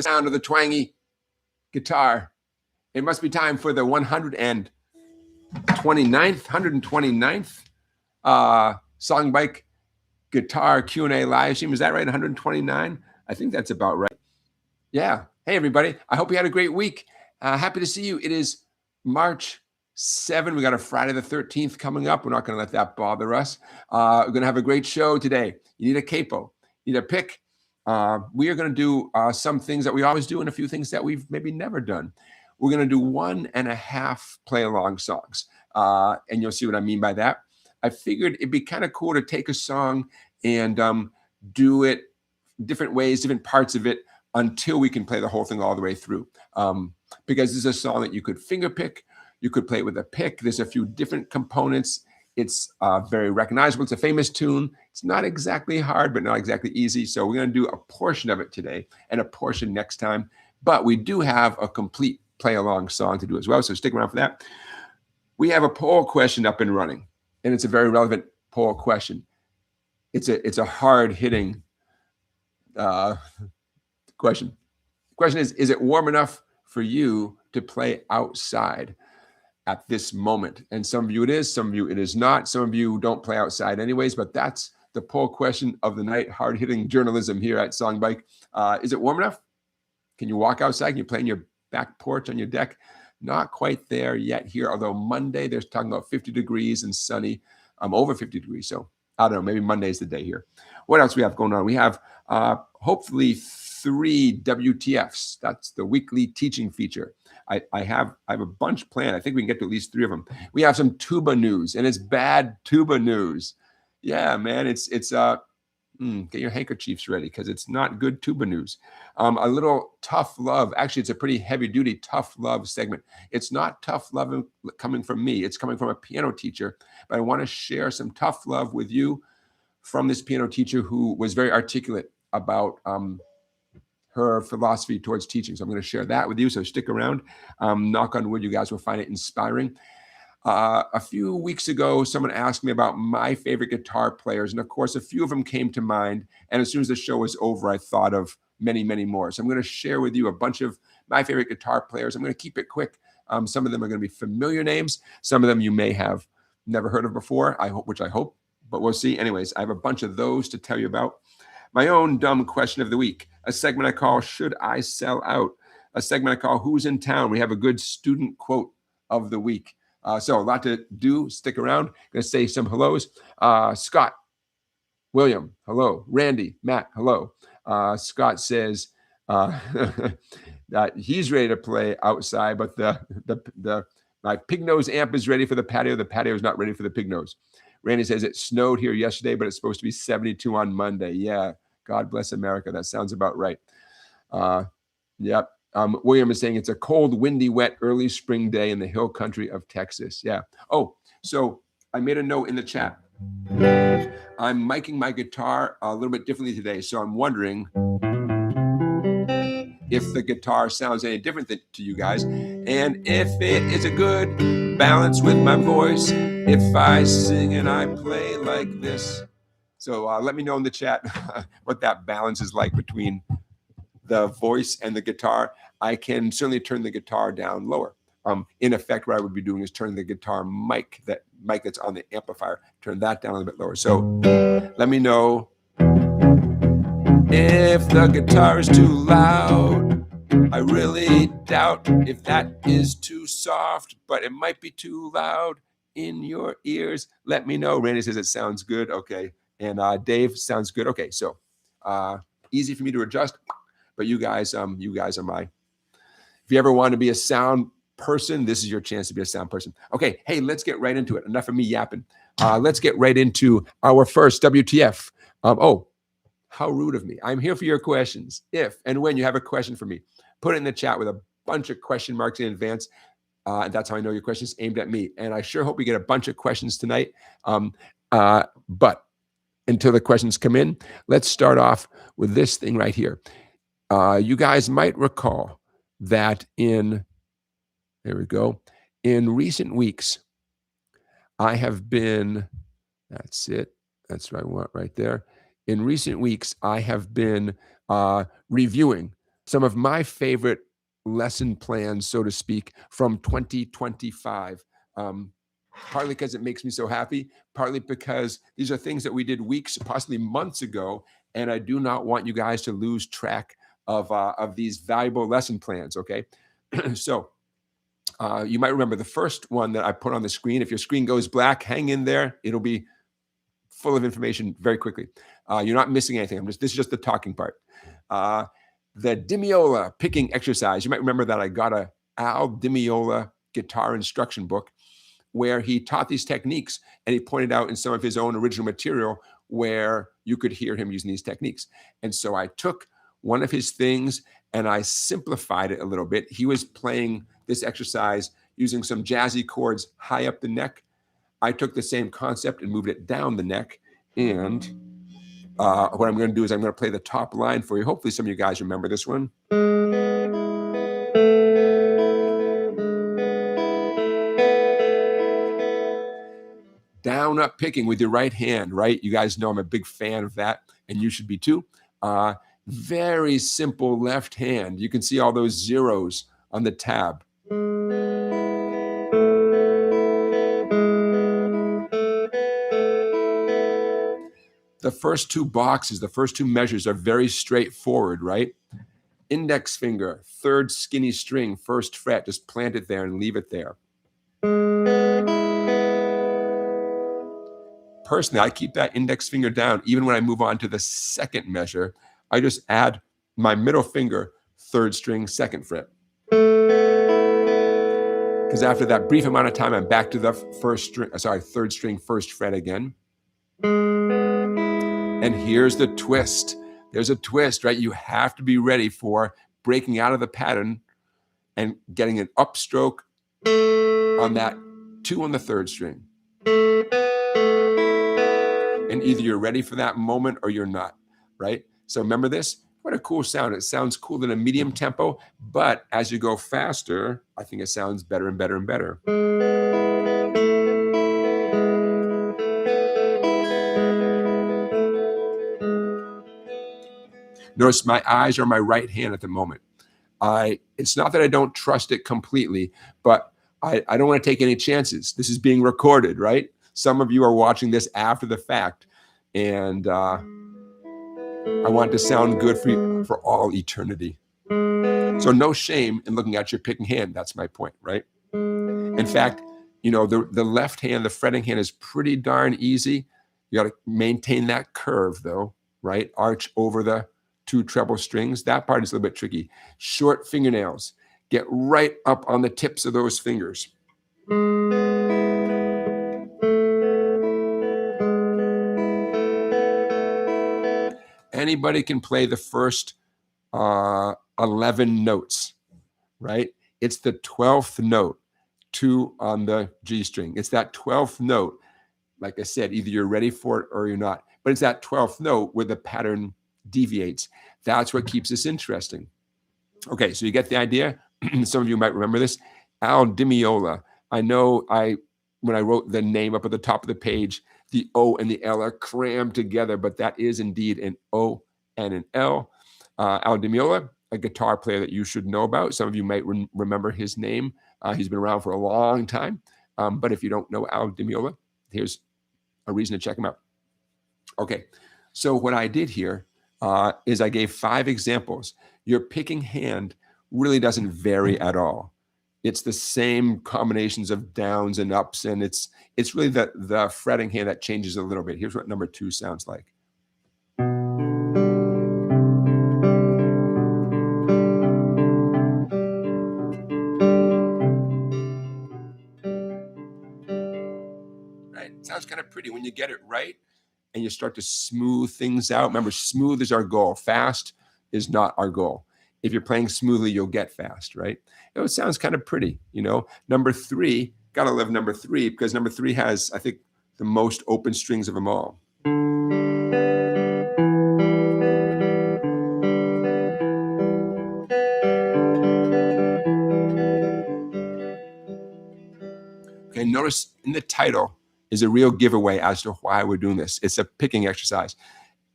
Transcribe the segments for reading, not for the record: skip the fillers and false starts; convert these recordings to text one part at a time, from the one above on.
the sound of the twangy guitar. It must be time for the 129th SongBike Guitar Q&A Livestream. Is that right? 129? I think that's about right. Yeah. Hey, everybody. I hope you had a great week. Happy to see you. It is March 7. We got a Friday the 13th coming up. We're not going to let that bother us. We're going to have a great show today. You need a capo. You need a pick. We are going to do some things that we always do and a few things that we've maybe never done. We're going to do 1.5 play-along songs, and you'll see what I mean by that. I figured it'd be kind of cool to take a song and do it different ways, different parts of it, until we can play the whole thing all the way through. Because this is a song that you could finger pick, you could play it with a pick. There's a few different components. It's very recognizable. It's a famous tune. It's not exactly hard, but not exactly easy. So we're going to do a portion of it today and a portion next time. But we do have a complete play-along song to do as well. So stick around for that. We have a poll question up and running, and it's a very relevant poll question. It's a hard-hitting question. The question is it warm enough for you to play outside at this moment? And some of you it is, some of you it is not. Some of you don't play outside anyways, but that's the poll question of the night, hard-hitting journalism here at SongBike. Is it warm enough? Can you walk outside? Can you play in your back porch on your deck? Not quite there yet here, although Monday they're talking about 50 degrees and sunny, over 50 degrees. So I don't know, maybe Monday's the day here. What else we have going on? We have hopefully 3 WTFs. That's the weekly teaching feature. I have a bunch planned. I think we can get to at least 3 of them. We have some tuba news, and it's bad tuba news. Yeah, man, it's get your handkerchiefs ready because it's not good tuba news. A little tough love. Actually, it's a pretty heavy-duty tough love segment. It's not tough love coming from me. It's coming from a piano teacher. But I want to share some tough love with you from this piano teacher who was very articulate about her philosophy towards teaching. So I'm going to share that with you. So stick around. Knock on wood, you guys will find it inspiring. A few weeks ago, someone asked me about my favorite guitar players. And of course, a few of them came to mind. And as soon as the show was over, I thought of many, many more. So I'm going to share with you a bunch of my favorite guitar players. I'm going to keep it quick. Some of them are going to be familiar names. Some of them you may have never heard of before, which I hope, but we'll see. Anyways, I have a bunch of those to tell you about. My own dumb question of the week, a segment I call Should I Sell Out? A segment I call Who's in Town? We have a good student quote of the week. So a lot to do. Stick around. Going to say some hellos. Scott, William, hello. Randy, Matt, hello. Scott says that he's ready to play outside, but my pig nose amp is ready for the patio. The patio is not ready for the pig nose. Randy says it snowed here yesterday, but it's supposed to be 72 on Monday. Yeah, God bless America. That sounds about right. Yep. William is saying it's a cold, windy, wet, early spring day in the hill country of Texas. Yeah. Oh, so I made a note in the chat. I'm miking my guitar a little bit differently today, so I'm wondering if the guitar sounds any different to you guys, and if it is a good balance with my voice, if I sing and I play like this. So let me know in the chat what that balance is like between the voice and the guitar. I can certainly turn the guitar down lower. In effect, what I would be doing is turn the guitar mic that's on the amplifier, turn that down a little bit lower. So let me know if the guitar is too loud. I really doubt if that is too soft, but it might be too loud in your ears. Let me know. Randy says it sounds good. Okay. And Dave, sounds good. Okay. So easy for me to adjust, but you guys are my, if you ever want to be a sound person, this is your chance to be a sound person. Okay. Hey, let's get right into it. Enough of me yapping. Let's get right into our first WTF. Oh, how rude of me. I'm here for your questions. If and when you have a question for me, put it in the chat with a bunch of question marks in advance. And that's how I know your question's aimed at me. And I sure hope we get a bunch of questions tonight. But until the questions come in, let's start off with this thing right here. You guys might recall that there we go. In recent weeks, I have been, that's it. That's what I want right there. In recent weeks, I have been reviewing some of my favorite lesson plans, so to speak, from 2025. Partly because it makes me so happy, partly because these are things that we did weeks, possibly months ago, and I do not want you guys to lose track of these valuable lesson plans, okay? So you might remember the first one that I put on the screen. If your screen goes black, hang in there. It'll be full of information very quickly. You're not missing anything. This is just the talking part. The Dimeola picking exercise. You might remember that I got a Al Dimeola guitar instruction book where he taught these techniques, and he pointed out in some of his own original material where you could hear him using these techniques. And so I took one of his things and I simplified it a little bit. He was playing this exercise using some jazzy chords high up the neck. I took the same concept and moved it down the neck. And what I'm going to do is I'm going to play the top line for you. Hopefully some of you guys remember this one. Down, up picking with your right hand, right? You guys know I'm a big fan of that, and you should be too. Very simple left hand. You can see all those zeros on the tab. The first two boxes, the first two measures are very straightforward, right? Index finger, third skinny string, first fret, just plant it there and leave it there. Personally, I keep that index finger down. Even when I move on to the second measure, I just add my middle finger, third string, second fret. Because after that brief amount of time, I'm back to the third string, first fret again. And here's the twist. There's a twist, right? You have to be ready for breaking out of the pattern and getting an upstroke on that 2 on the third string. And either you're ready for that moment or you're not, right? So remember this? What a cool sound. It sounds cool in a medium tempo, but as you go faster, I think it sounds better and better and better. Notice my eyes are on my right hand at the moment. It's not that I don't trust it completely, but I don't want to take any chances. This is being recorded, right? Some of you are watching this after the fact, and I want it to sound good for you for all eternity. So no shame in looking at your picking hand. That's my point, right? In fact, you know, the left hand, the fretting hand is pretty darn easy. You got to maintain that curve though, right? Arch over the 2 treble strings. That part is a little bit tricky. Short fingernails. Get right up on the tips of those fingers. Anybody can play the first 11 notes, right? It's the 12th note, 2 on the G string. It's that 12th note. Like I said, either you're ready for it or you're not. But it's that 12th note where the pattern deviates. That's what keeps this interesting. Okay, so you get the idea? Some of you might remember this. Al Dimeola. I know when I wrote the name up at the top of the page, the O and the L are crammed together, but that is indeed an O and an L. Al Dimeola, a guitar player that you should know about. Some of you might remember his name. He's been around for a long time. But if you don't know Al Dimeola, here's a reason to check him out. Okay, so what I did here is I gave 5 examples. Your picking hand really doesn't vary at all. It's the same combinations of downs and ups, and it's really the fretting hand that changes a little bit. Here's what number 2 sounds like. Right? It sounds kind of pretty when you get it right and you start to smooth things out. Remember, smooth is our goal. Fast is not our goal. If you're playing smoothly, you'll get fast, right? It sounds kind of pretty, you know. Number 3, gotta love number 3 because number 3 has, I think, the most open strings of them all. Okay, notice in the title is a real giveaway as to why we're doing this. It's a picking exercise.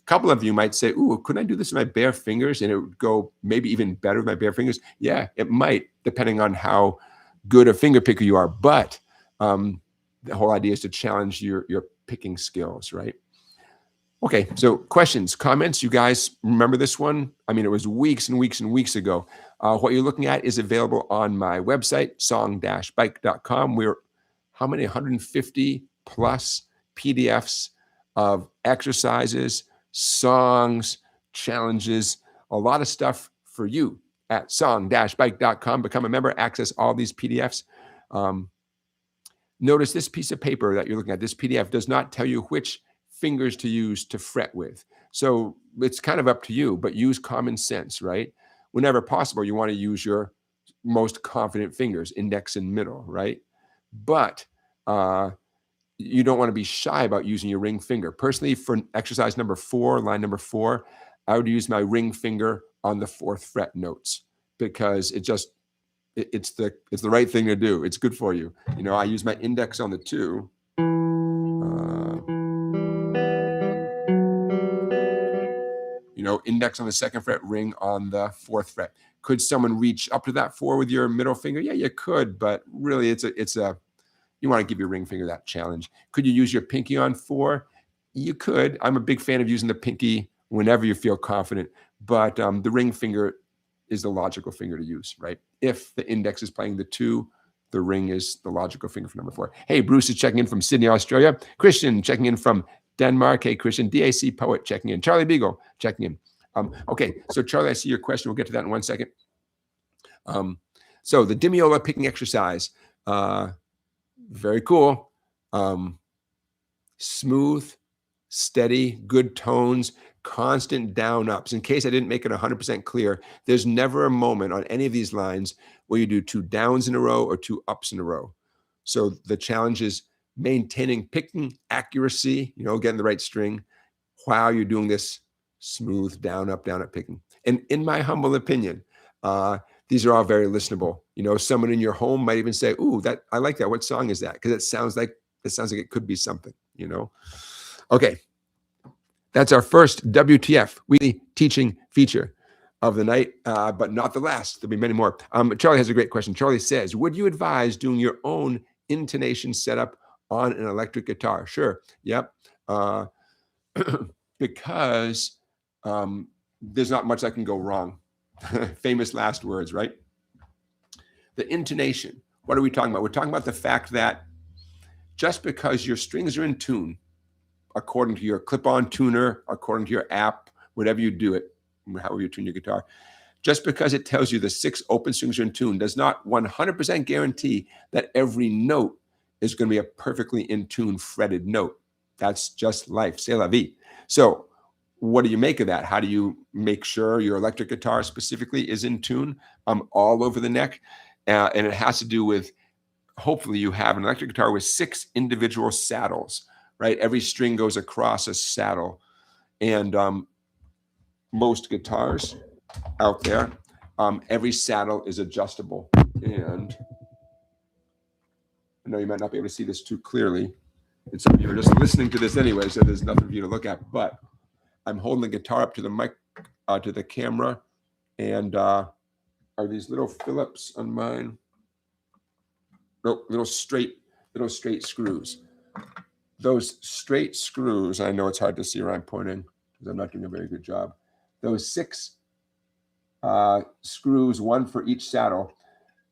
couple of you might say, ooh, couldn't I do this with my bare fingers and it would go maybe even better with my bare fingers? Yeah, it might, depending on how good a finger picker you are. But the whole idea is to challenge your picking skills, right? Okay, so questions, comments. You guys remember this one? I mean, it was weeks and weeks and weeks ago. What you're looking at is available on my website, song-bike.com. We're how many? 150 plus PDFs of exercises, songs, challenges, a lot of stuff for you at song-bike.com. Become a member, access all these PDFs. Notice this piece of paper that you're looking at, this PDF does not tell you which fingers to use to fret with. So it's kind of up to you, but use common sense, right? Whenever possible, you want to use your most confident fingers, index and middle, right? But you don't want to be shy about using your ring finger. Personally, for exercise number 4, line number 4, I would use my ring finger on the 4th fret notes because it's the right thing to do. It's good for you. You know, I use my index on the 2. You know, index on the 2nd fret, ring on the 4th fret. Could someone reach up to that 4 with your middle finger? Yeah, you could, but really you want to give your ring finger that challenge. Could you use your pinky on 4? You could. I'm a big fan of using the pinky whenever you feel confident, but the ring finger is the logical finger to use, right? If the index is playing the 2, the ring is the logical finger for number 4. Hey, Bruce is checking in from Sydney, Australia. Christian checking in from Denmark. Hey, Christian. DAC Poet checking in. Charlie Beagle checking in. Okay, so Charlie, I see your question. We'll get to that in 1 second. So the Dimeola picking exercise, very cool. Smooth, steady, good tones, constant down ups. In case I didn't make it 100% clear, there's never a moment on any of these lines where you do 2 downs in a row or 2 ups in a row. So the challenge is maintaining picking accuracy, you know, getting the right string while you're doing this smooth down up picking. And in my humble opinion, these are all very listenable. You know, someone in your home might even say, ooh, I like that. What song is that? Because it sounds like it could be something, you know? Okay. That's our first WTF, weekly teaching feature of the night, but not the last. There'll be many more. Charlie has a great question. Charlie says, would you advise doing your own intonation setup on an electric guitar? Sure. Yep. Because there's not much that can go wrong. Famous last words, right? The intonation. What are we talking about? We're talking about the fact that just because your strings are in tune, according to your clip-on tuner, according to your app, whatever you do it, however you tune your guitar, just because it tells you the 6 open strings are in tune does not 100% guarantee that every note is going to be a perfectly in tune fretted note. That's just life. C'est la vie. So what do you make of that? How do you make sure your electric guitar specifically is in tune all over the neck? And it has to do with, hopefully you have an electric guitar with 6 individual saddles, right? Every string goes across a saddle. And most guitars out there, every saddle is adjustable. And I know you might not be able to see this too clearly. And some of you are just listening to this anyway, so there's nothing for you to look at. But I'm holding the guitar up to the mic, to the camera, and are these little Phillips on mine? No, little straight screws. Those straight screws, I know it's hard to see where I'm pointing because I'm not doing a very good job. Those 6 screws, 1 for each saddle.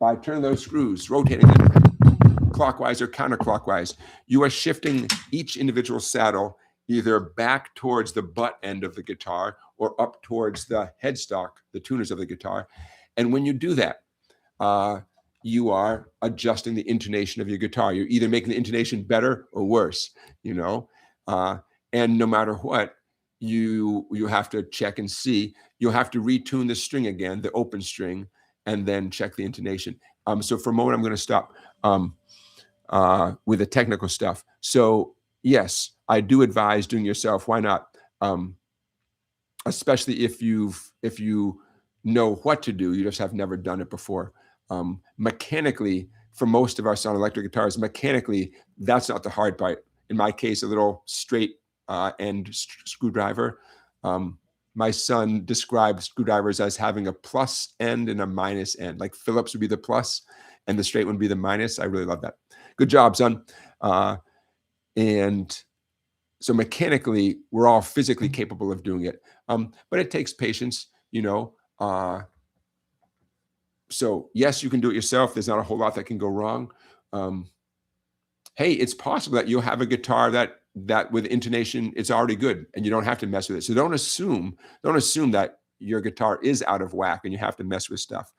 By turning those screws, rotating them clockwise or counterclockwise, you are shifting each individual saddle either back towards the butt end of the guitar or up towards the headstock, the tuners of the guitar. And when you do that, you are adjusting the intonation of your guitar. You're either making the intonation better or worse, you know? And no matter what, you have to check and see. You'll have to retune the string again, the open string, and then check the intonation. So for a moment, I'm going to stop with the technical stuff. So yes, I do advise doing yourself. Why not? Especially if you know what to do, you just have never done it before. Mechanically, for most of our sound electric guitars, mechanically, that's not the hard part. In my case, a little straight end screwdriver My son describes screwdrivers as having a plus end and a minus end. Like Phillips would be the plus and the straight one would be the minus. I really love that. Good job, son. And so mechanically, we're all physically capable of doing it. But it takes patience, you know. So yes, you can do it yourself. There's not a whole lot that can go wrong. Hey, it's possible that you'll have a guitar that with intonation, it's already good and you don't have to mess with it. So don't assume that your guitar is out of whack and you have to mess with stuff.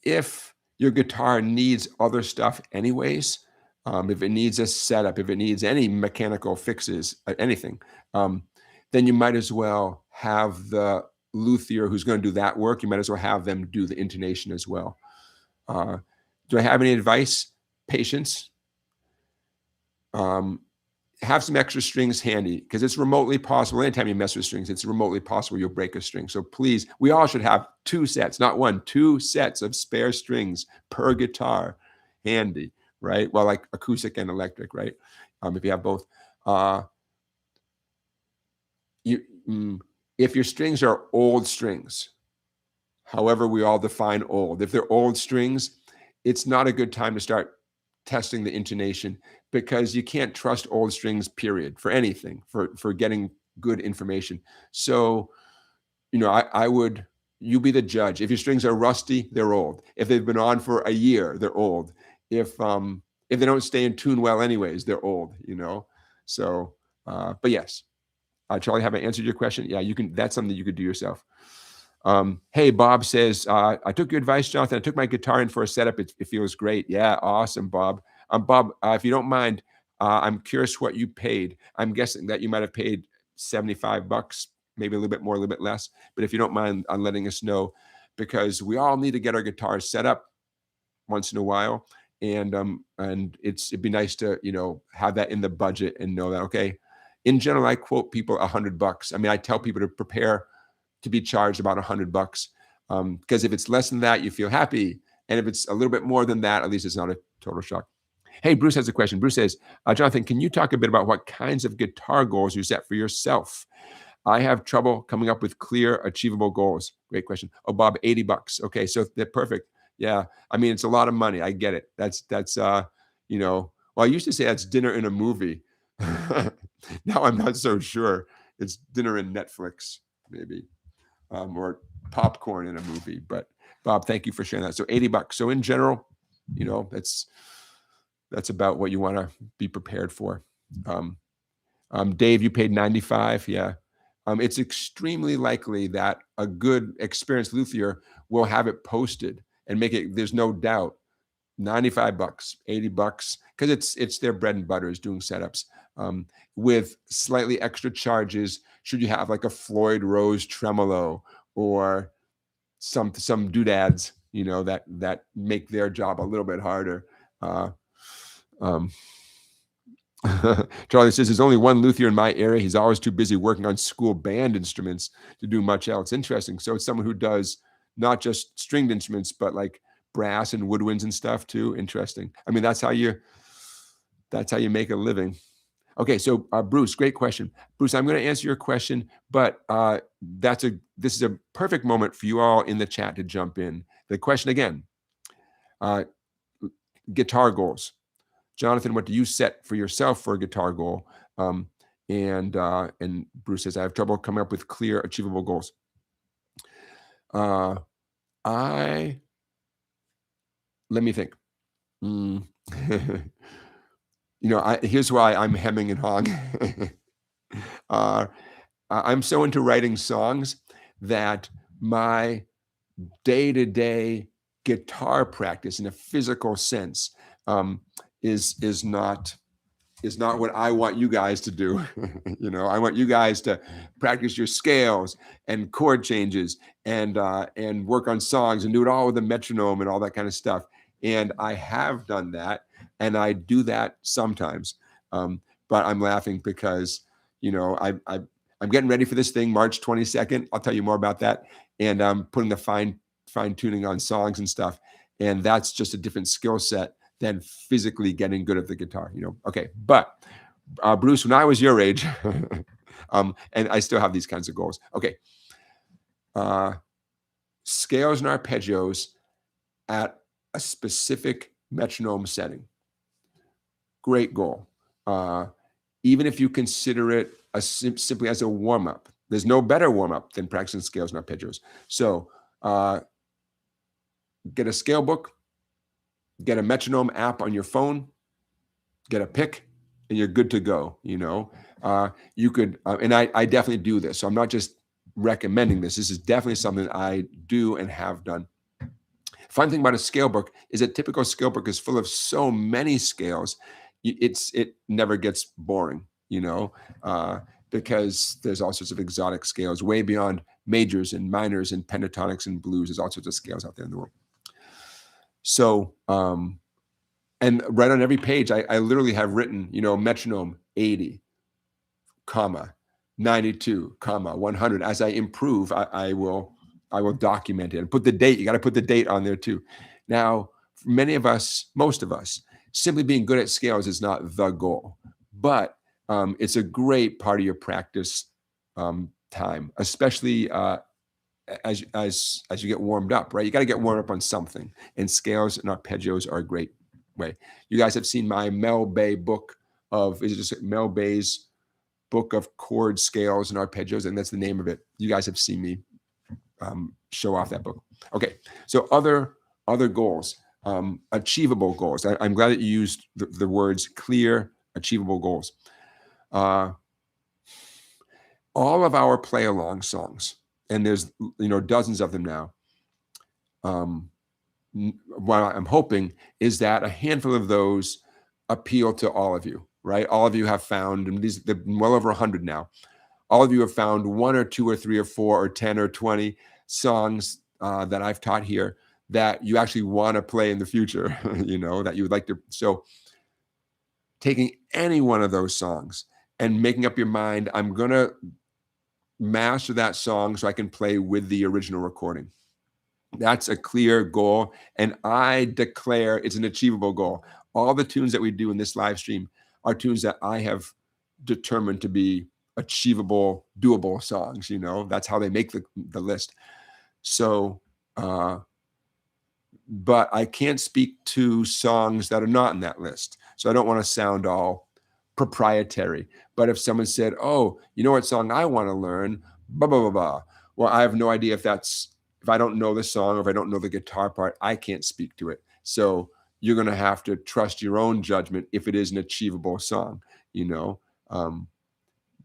If your guitar needs other stuff anyways, if it needs a setup, if it needs any mechanical fixes, anything, then you might as well have the luthier who's going to do that work. You might as well have them do the intonation as well. Do I have any advice? Patience. Have some extra strings handy because it's remotely possible. Anytime you mess with strings, it's remotely possible you'll break a string. So please, we all should have 2 sets, not 1, 2 sets of spare strings per guitar handy, right? Well, like acoustic and electric, right? If you have both. If your strings are old strings, however we all define old, if they're old strings, it's not a good time to start testing the intonation because you can't trust old strings, period, for anything, for getting good information. So, you know, I would, you be the judge. If your strings are rusty, they're old. If they've been on for a year, they're old. If they don't stay in tune well anyways, they're old, you know? So, but yes. Charlie, have I answered your question? Yeah, you can, that's something you could do yourself. Hey, Bob says, I took your advice, Jonathan. I took my guitar in for a setup. It feels great. Yeah, awesome, Bob. Bob, if you don't mind, I'm curious what you paid. I'm guessing that you might have paid $75, maybe a little bit more, a little bit less. But if you don't mind on letting us know, because we all need to get our guitars set up once in a while. And it'd be nice to, you know, have that in the budget and know that, okay, in general, I quote people $100. I mean, I tell people to prepare to be charged about $100, because if it's less than that, you feel happy, and if it's a little bit more than that, at least it's not a total shock. Hey, Bruce has a question. Bruce says, Jonathan, can you talk a bit about what kinds of guitar goals you set for yourself? I have trouble coming up with clear, achievable goals. Great question. Oh, Bob, $80. Okay, so they're perfect. Yeah, I mean, it's a lot of money. I get it. That's you know. Well, I used to say that's dinner in a movie. Now I'm not so sure. It's dinner in Netflix, maybe, or popcorn in a movie. But Bob, thank you for sharing that. So $80. So in general, you know, that's about what you want to be prepared for. Dave, you paid $95. Yeah. It's extremely likely that a good experienced luthier will have it posted and make it, there's no doubt, $95, $80, because it's their bread and butter is doing setups, with slightly extra charges should you have like a Floyd Rose tremolo or some doodads, you know, that make their job a little bit harder. Charlie says there's only one luthier in my area. He's always too busy working on school band instruments to do much else. Interesting. So it's someone who does not just stringed instruments, but like brass and woodwinds and stuff too. Interesting. I mean, that's how you make a living. Okay, so Bruce, great question. Bruce, I'm going to answer your question, but this is a perfect moment for you all in the chat to jump in. The question again, guitar goals. Jonathan, what do you set for yourself for a guitar goal? And Bruce says, I have trouble coming up with clear, achievable goals. Let me think. You know, here's why I'm hemming and hawing. I'm so into writing songs that my day-to-day guitar practice in a physical sense is not what I want you guys to do. You know, I want you guys to practice your scales and chord changes and work on songs and do it all with a metronome and all that kind of stuff. And I have done that, and I do that sometimes. But I'm laughing because, you know, I'm getting ready for this thing, March 22nd. I'll tell you more about that. And I'm putting the fine tuning on songs and stuff. And that's just a different skill set than physically getting good at the guitar, you know. Okay, but Bruce, when I was your age, and I still have these kinds of goals. Okay. Scales and arpeggios at a specific metronome setting. Great goal. Even if you consider it simply as a warm-up, there's no better warm-up than practicing scales and arpeggios. So get a scale book, get a metronome app on your phone, get a pick, and you're good to go. You know, you could, and I definitely do this. So I'm not just recommending this. This is definitely something I do and have done. Fun thing about a scale book is a typical scale book is full of so many scales. It never gets boring, you know, because there's all sorts of exotic scales way beyond majors and minors and pentatonics and blues. There's all sorts of scales out there in the world. So, and right on every page, I literally have written, you know, metronome 80, comma, 92, comma, 100. As I improve, I will document it and put the date. You got to put the date on there too. Now, for many of us, most of us, simply being good at scales is not the goal, but it's a great part of your practice time, especially as you get warmed up, right? You got to get warmed up on something, and scales and arpeggios are a great way. You guys have seen my Mel Bay book of, is it just Mel Bay's book of chord scales and arpeggios, and that's the name of it. You guys have seen me show off that book. Okay, so other goals, achievable goals. I'm glad that you used the words clear, achievable goals. All of our play along songs, and there's, you know, dozens of them now. What I'm hoping is that a handful of those appeal to all of you, right? All of you have found, and these, they've been well over 100 now. All of you have found 1 or 2 or 3 or 4 or 10 or 20 songs that I've taught here that you actually want to play in the future, you know, that you would like to. So taking any one of those songs and making up your mind, I'm going to master that song so I can play with the original recording. That's a clear goal, and I declare it's an achievable goal. All the tunes that we do in this live stream are tunes that I have determined to be achievable, doable songs. You know, that's how they make the list. So, but I can't speak to songs that are not in that list. So I don't want to sound all proprietary. But if someone said, oh, you know what song I want to learn, blah, blah, blah, blah. Well, I have no idea if I don't know the song or if I don't know the guitar part, I can't speak to it. So you're going to have to trust your own judgment if it is an achievable song, you know.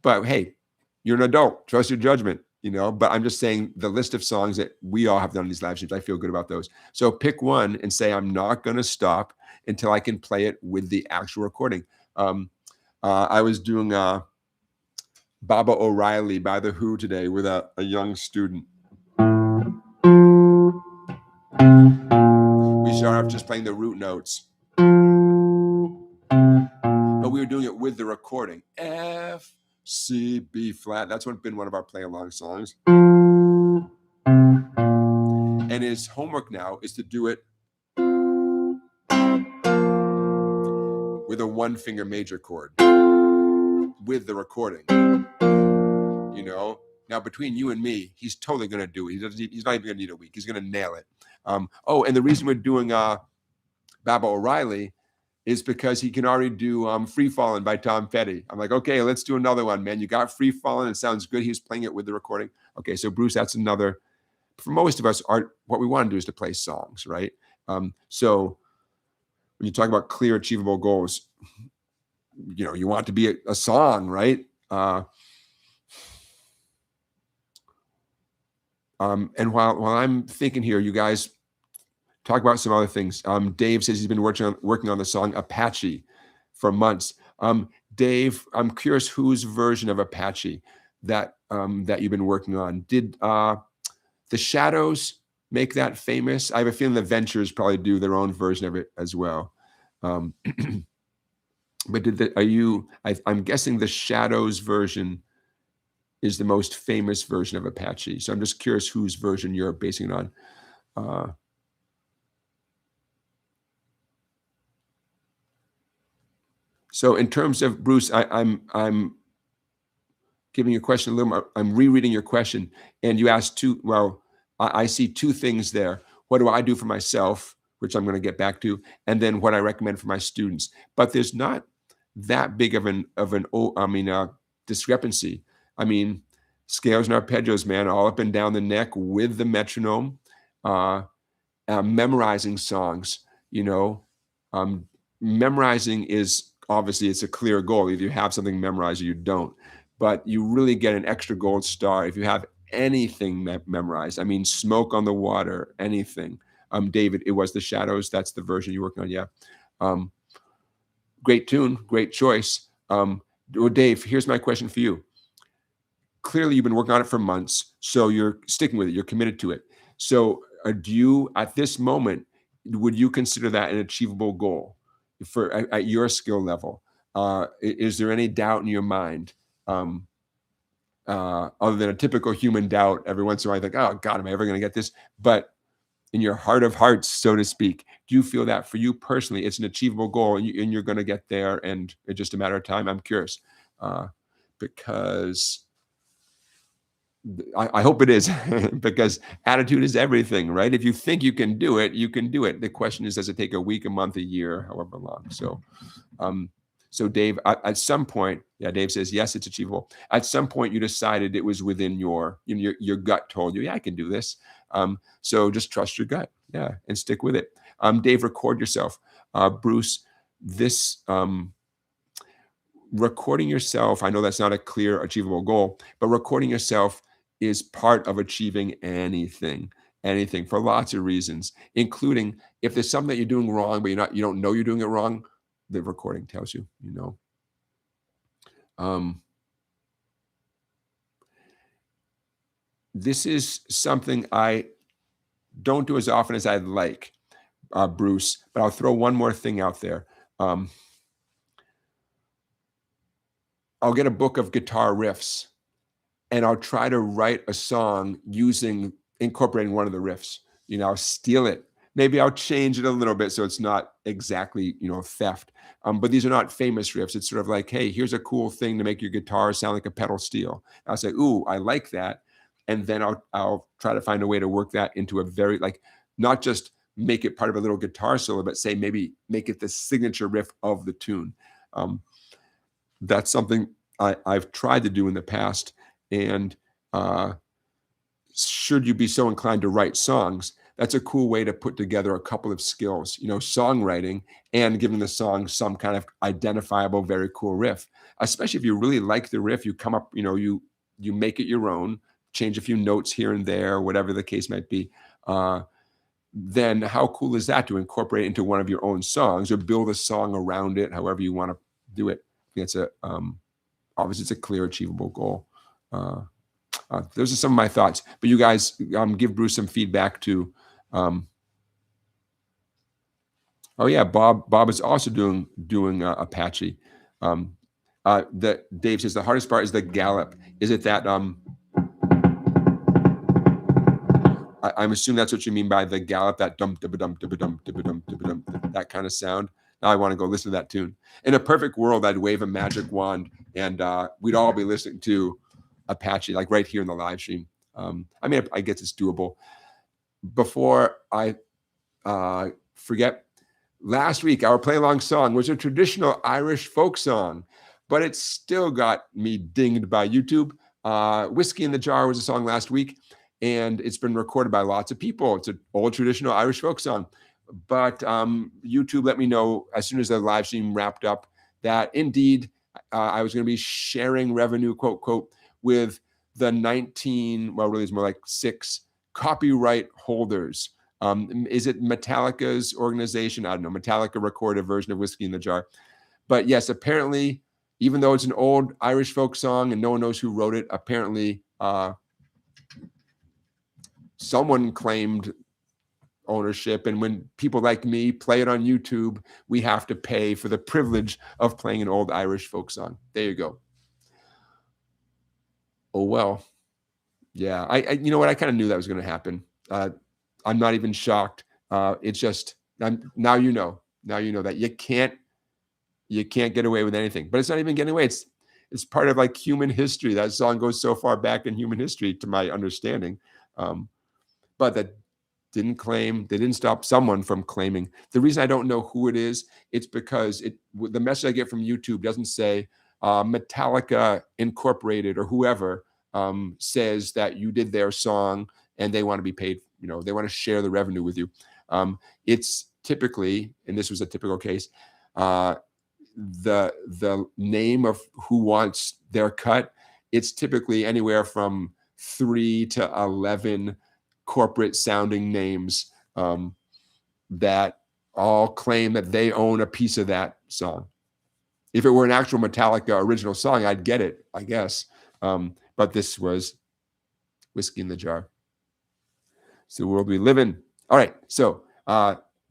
But hey, you're an adult, trust your judgment, you know. But I'm just saying the list of songs that we all have done in these live streams, I feel good about those. So pick one and say, I'm not going to stop until I can play it with the actual recording. I was doing Baba O'Reilly by The Who today with a young student. We started off just playing the root notes, but we were doing it with the recording. F, C, B flat. That's been one of our play along songs. And his homework now is to do it with a 1-finger major chord with the recording. You know, now between you and me, he's totally going to do it. He's not even going to need a week. He's going to nail it. Oh, and the reason we're doing Baba O'Reilly is because he can already do Free Fallin' by Tom Petty. I'm like, okay, let's do another one, man. You got Free Fallin'. It sounds good. He was playing it with the recording. Okay, so Bruce, that's another. For most of us, what we want to do is to play songs, right? So when you talk about clear, achievable goals, you know, you want it to be a song, right? And while I'm thinking here, you guys talk about some other things. Dave says he's been working on the song Apache for months. Dave, I'm curious whose version of Apache that you've been working on. Did the Shadows make that famous? I have a feeling the Ventures probably do their own version of it as well. But I'm guessing the Shadows version is the most famous version of Apache. So I'm just curious whose version you're basing it on. So in terms of Bruce, I'm giving your question a little more. I'm rereading your question, and you asked two. Well, I see two things there. What do I do for myself, which I'm going to get back to, and then what I recommend for my students. But there's not that big of an discrepancy. I mean, scales and arpeggios, man, all up and down the neck with the metronome. Memorizing songs, memorizing is obviously it's a clear goal. Either you have something memorized or you don't, but you really get an extra gold star if you have anything memorized. I mean, Smoke on the Water, anything. David, it was The Shadows. That's the version you're working on. Yeah. Great tune, great choice. Dave, here's my question for you. Clearly, you've been working on it for months, so you're sticking with it. You're committed to it. So do you, at this moment, would you consider that an achievable goal at your skill level? Is there any doubt in your mind, other than a typical human doubt? Every once in a while, I think, oh God, am I ever going to get this? But in your heart of hearts, so to speak, do you feel that for you personally, it's an achievable goal and you're going to get there and it's just a matter of time? I'm curious, because I hope it is, because attitude is everything, right? If you think you can do it, you can do it. The question is, does it take a week, a month, a year, however long? So Dave, at some point, yeah, Dave says, yes, it's achievable. At some point you decided it was within your gut told you, yeah, I can do this. So just trust your gut, yeah, and stick with it. Dave, record yourself. Bruce, this, recording yourself, I know that's not a clear, achievable goal, but recording yourself is part of achieving anything for lots of reasons, including if there's something that you're doing wrong, but you don't know you're doing it wrong, the recording tells you, This is something I don't do as often as I'd like, Bruce, but I'll throw one more thing out there. I'll get a book of guitar riffs and I'll try to write a song incorporating one of the riffs. I'll steal it. Maybe I'll change it a little bit so it's not exactly, theft. But these are not famous riffs. It's sort of like, hey, here's a cool thing to make your guitar sound like a pedal steel. I'll say, ooh, I like that. And then I'll try to find a way to work that into a very, not just make it part of a little guitar solo, but say maybe make it the signature riff of the tune. That's something I've tried to do in the past. And should you be so inclined to write songs, that's a cool way to put together a couple of skills, songwriting and giving the song some kind of identifiable, very cool riff. Especially if you really like the riff, you come up, you make it your own, change a few notes here and there, whatever the case might be. Then how cool is that to incorporate into one of your own songs or build a song around it, however you want to do it? It's obviously it's a clear, achievable goal. Those are some of my thoughts, but you guys give Bruce some feedback too. Oh yeah, Bob is also doing Apache. Dave says the hardest part is the gallop. Is it that I'm assuming that's what you mean by the gallop, that dum dum dum dum dum dum dum, that kind of sound. Now I want to go listen to that tune. In a perfect world, I'd wave a magic wand and we'd all be listening to Apache, like right here in the live stream. I guess it's doable. Before I forget, last week our play along song was a traditional Irish folk song, but it still got me dinged by YouTube. Whiskey in the Jar was a song last week, and it's been recorded by lots of people. It's an old traditional Irish folk song. But YouTube let me know as soon as the live stream wrapped up that indeed I was going to be sharing revenue, quote, quote, with the 19, well, really it's more like 6 copyright holders. Is it Metallica's organization? I don't know. Metallica recorded a version of Whiskey in the Jar. But yes, apparently, even though it's an old Irish folk song and no one knows who wrote it, apparently someone claimed ownership. And when people like me play it on YouTube, we have to pay for the privilege of playing an old Irish folk song. There you go. Oh, well, yeah, I you know what? I kind of knew that was going to happen. I'm not even shocked. It's just, now you know that you You can't get away with anything. But it's not even getting away. It's part of like human history. That song goes so far back in human history, to my understanding. But that they didn't stop someone from claiming. The reason I don't know who it is, it's because the message I get from YouTube doesn't say Metallica Incorporated or whoever says that you did their song and they want to be paid, they want to share the revenue with you. It's typically, and this was a typical case, the name of who wants their cut. It's typically anywhere from 3 to 11 corporate sounding names that all claim that they own a piece of that song. If it were an actual Metallica original song, I'd get it, I guess. But this was whiskey in the jar. It's the world we live in. All right. So,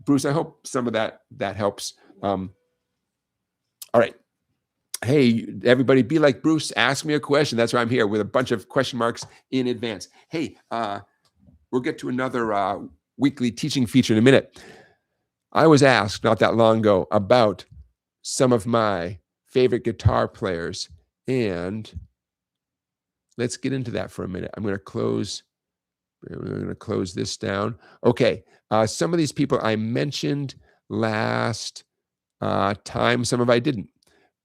Bruce, I hope some of that helps. All right. Hey, everybody, be like Bruce. Ask me a question. That's why I'm here with a bunch of question marks in advance. Hey, we'll get to another weekly teaching feature in a minute. I was asked not that long ago about some of my favorite guitar players, and let's get into that for a minute. I'm going to close this down. Okay, some of these people I mentioned last time, some of I didn't.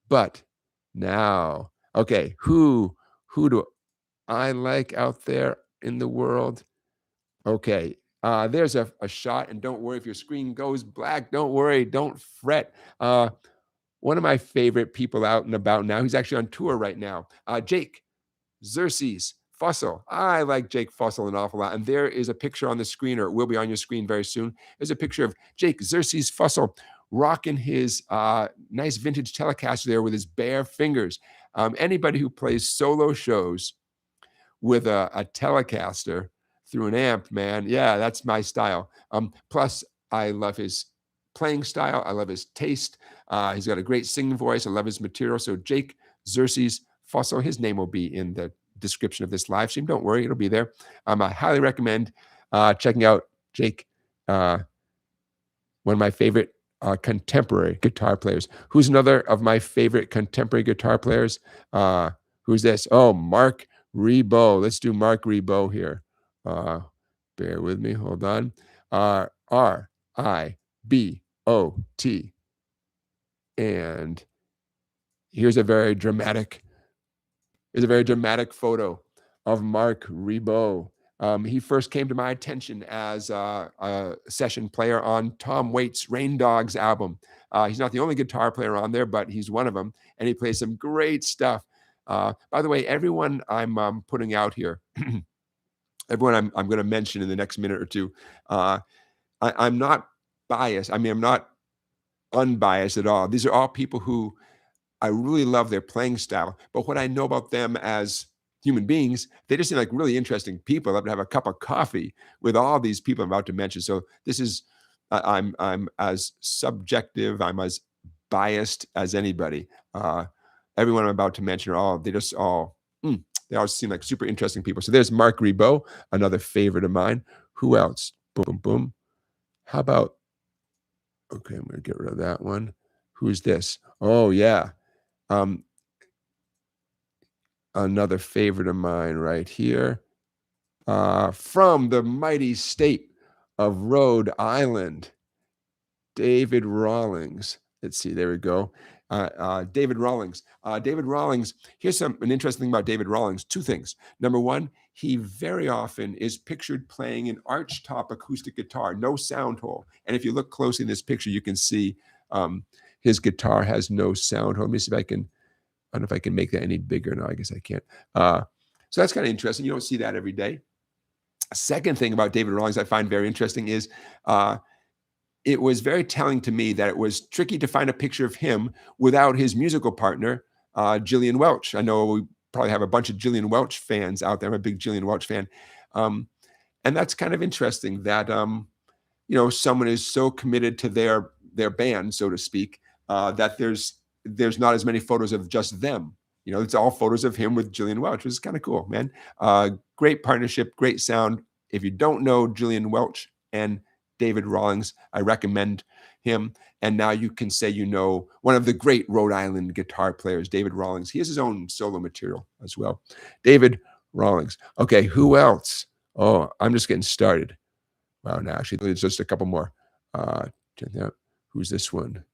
But now, okay, who do I like out there in the world? Okay, there's a shot, and don't worry if your screen goes black. Don't worry, don't fret. One of my favorite people out and about now, he's actually on tour right now, Jake Xerxes Fussell. I like Jake Fussell an awful lot, and there is a picture on the screen, or it will be on your screen very soon. There's a picture of Jake Xerxes Fussell rocking his nice vintage Telecaster there with his bare fingers. Anybody who plays solo shows with a Telecaster through an amp, man, yeah, that's my style. Plus, I love his playing style. I love his taste. He's got a great singing voice. I love his material. So Jake Xerxes Fussell, his name will be in the description of this live stream. Don't worry, it'll be there. I highly recommend checking out Jake, one of my favorite contemporary guitar players. Who's another of my favorite contemporary guitar players? Who's this? Oh, Mark Ribot. Let's do Mark Ribot here. Bear with me. Hold on. R-I-B-O-T. And here's a very dramatic photo of Mark Ribot. He first came to my attention as a session player on Tom Waits' Rain Dogs album. He's not the only guitar player on there, but he's one of them, and he plays some great stuff. By the way, everyone I'm putting out here, everyone I'm going to mention in the next minute or two, I'm not biased. I mean, I'm not unbiased at all. These are all people who I really love their playing style, but what I know about them as human beings, they just seem like really interesting people. I'd love to have a cup of coffee with all these people I'm about to mention. So this is, I'm as subjective, I'm as biased as anybody. Everyone I'm about to mention they all seem like super interesting people. So there's Mark Ribot, another favorite of mine. Who else? Boom, boom, boom. How about, okay, I'm going to get rid of that one. Who's this? Oh, yeah. Another favorite of mine right here, from the mighty state of Rhode Island, David Rawlings. Let's see, there we go. David Rawlings. David Rawlings, here's an interesting thing about David Rawlings. Two things. Number one, he very often is pictured playing an archtop acoustic guitar, no sound hole. And if you look closely in this picture, you can see his guitar has no sound hole. Let me see if I don't know if I can make that any bigger. No, I guess I can't. So that's kind of interesting. You don't see that every day. Second thing about David Rawlings I find very interesting is it was very telling to me that it was tricky to find a picture of him without his musical partner, Gillian Welch. I know we probably have a bunch of Gillian Welch fans out there. I'm a big Gillian Welch fan. And that's kind of interesting that, someone is so committed to their band, so to speak, that there's not as many photos of just them. It's all photos of him with Gillian Welch, which is kind of cool, man. Great partnership, great sound. If you don't know Gillian Welch and David Rawlings, I recommend him. And now you can say, you know, one of the great Rhode Island guitar players, David Rawlings. He has his own solo material as well. David Rawlings. Okay, who else? Oh, I'm just getting started. Wow, no, actually, there's just a couple more. Check that out. Who's this one?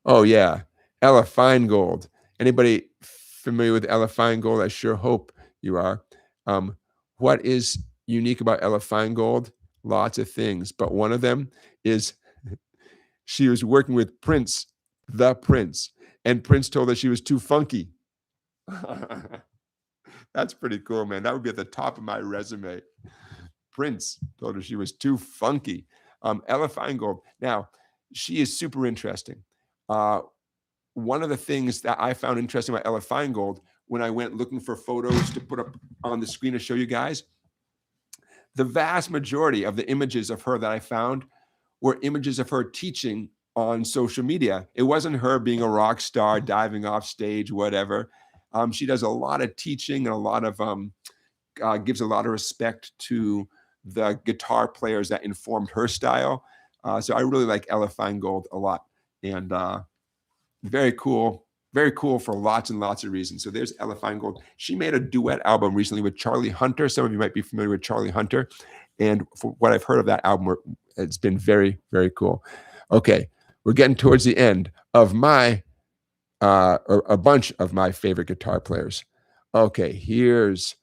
Oh, yeah, Ella Feingold. Anybody familiar with Ella Feingold? I sure hope you are. What is unique about Ella Feingold? Lots of things, but one of them is she was working with Prince, the Prince, and Prince told her she was too funky. That's pretty cool, man. That would be at the top of my resume. Prince told her she was too funky. Ella Feingold. Now, she is super interesting. One of the things that I found interesting about Ella Feingold, when I went looking for photos to put up on the screen to show you guys, the vast majority of the images of her that I found were images of her teaching on social media. It wasn't her being a rock star, diving off stage, whatever. She does a lot of teaching and a lot of gives a lot of respect to the guitar players that informed her style. So I really like Ella Feingold a lot, and very cool for lots and lots of reasons. So there's Ella Feingold. She made a duet album recently with Charlie Hunter. Some of you might be familiar with Charlie Hunter. And for what I've heard of that album, it's been very, very cool. Okay, we're getting towards the end of my, a bunch of my favorite guitar players. Okay, here's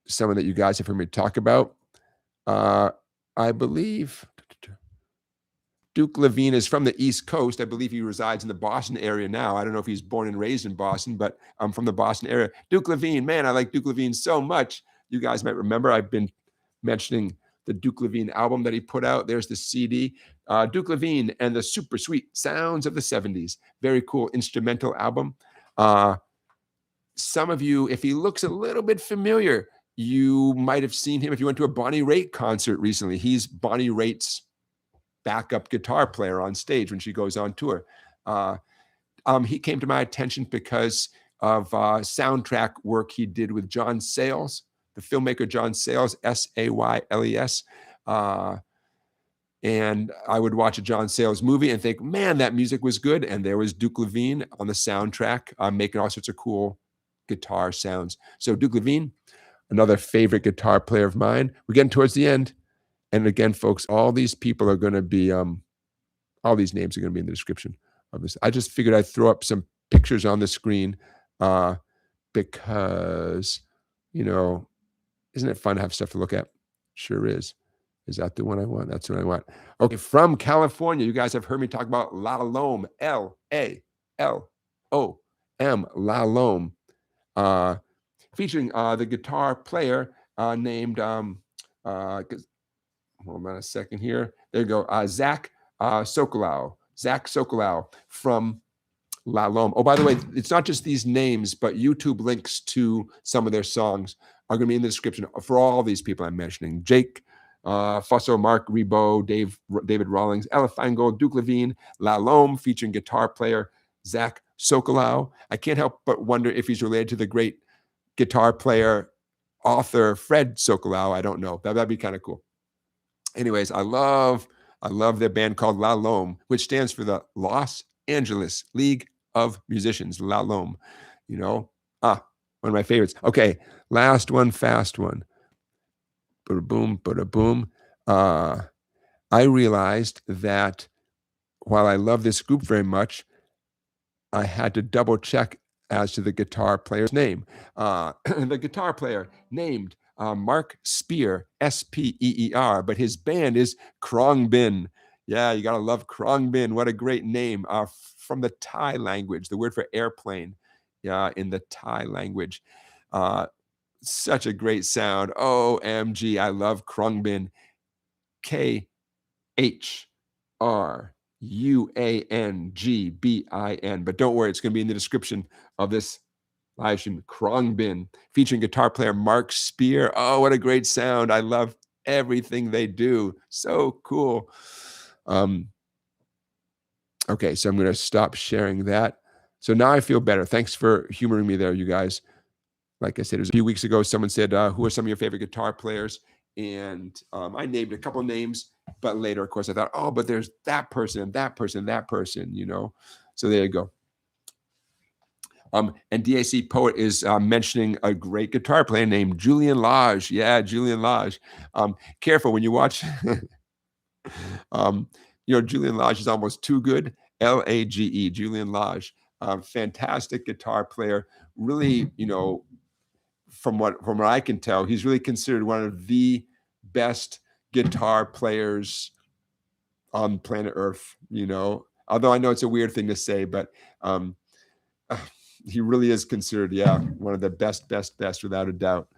someone that you guys have heard me talk about. I believe Duke Levine is from the East Coast. I believe he resides in the Boston area now. I don't know if he's born and raised in Boston, but I'm from the Boston area. Duke Levine, man, I like Duke Levine so much. You guys might remember I've been mentioning the Duke Levine album that he put out. There's the CD. Duke Levine and the Super Sweet Sounds of the 70s. Very cool instrumental album. Some of you, if he looks a little bit familiar, you might have seen him if you went to a Bonnie Raitt concert recently. He's Bonnie Raitt's backup guitar player on stage when she goes on tour. He came to my attention because of soundtrack work he did with John Sayles, the filmmaker John Sayles, Sayles. And I would watch a John Sayles movie and think, man, that music was good. And there was Duke Levine on the soundtrack making all sorts of cool guitar sounds. So Duke Levine, another favorite guitar player of mine. We're getting towards the end. And again, folks, all these people are going to be, all these names are going to be in the description of this. I just figured I'd throw up some pictures on the screen because, you know, isn't it fun to have stuff to look at? Sure is. Is that the one I want? That's what I want. Okay, from California, you guys have heard me talk about La Lome, Lalom, Lalom, featuring the guitar player named, hold on a second here. There you go. Zach Sokolow. Zach Sokolow from Lalom. Oh, by the way, it's not just these names, but YouTube links to some of their songs are going to be in the description for all these people I'm mentioning. Jake Fusso, Mark Rebo, David Rawlings, Ella Feingold, Duke Levine, Lalom, featuring guitar player Zach Sokolow. I can't help but wonder if he's related to the great guitar player, author Fred Sokolow. I don't know. That'd be kind of cool. Anyways, I love their band called Lalom, which stands for the Los Angeles League of Musicians. Lalom, you know, one of my favorites. Okay, last one, fast one. Bada boom, bada boom. I realized that while I love this group very much, I had to double check as to the guitar player's name. The guitar player named Mark Spear, S-P-E-E-R, but his band is Khruangbin. Yeah, you gotta love Khruangbin. What a great name. From the Thai language, the word for airplane, in the Thai language. Such a great sound. OMG, I love Khruangbin. Khruangbin. But don't worry, it's going to be in the description of this live stream. Khruangbin, featuring guitar player Mark Spear. Oh, what a great sound. I love everything they do. So cool. Okay, so I'm going to stop sharing that. So now I feel better. Thanks for humoring me there, you guys. Like I said, it was a few weeks ago, someone said, who are some of your favorite guitar players? And I named a couple of names. But later, of course, I thought, oh, but there's that person and that person and that person, So there you go. And DAC Poet is mentioning a great guitar player named Julian Lage. Yeah, Julian Lage. Careful when you watch. Julian Lage is almost too good. Lage, Julian Lage. Fantastic guitar player. Really, from what I can tell, he's really considered one of the best guitar players on planet Earth. Although I know it's a weird thing to say, but he really is considered, one of the best without a doubt.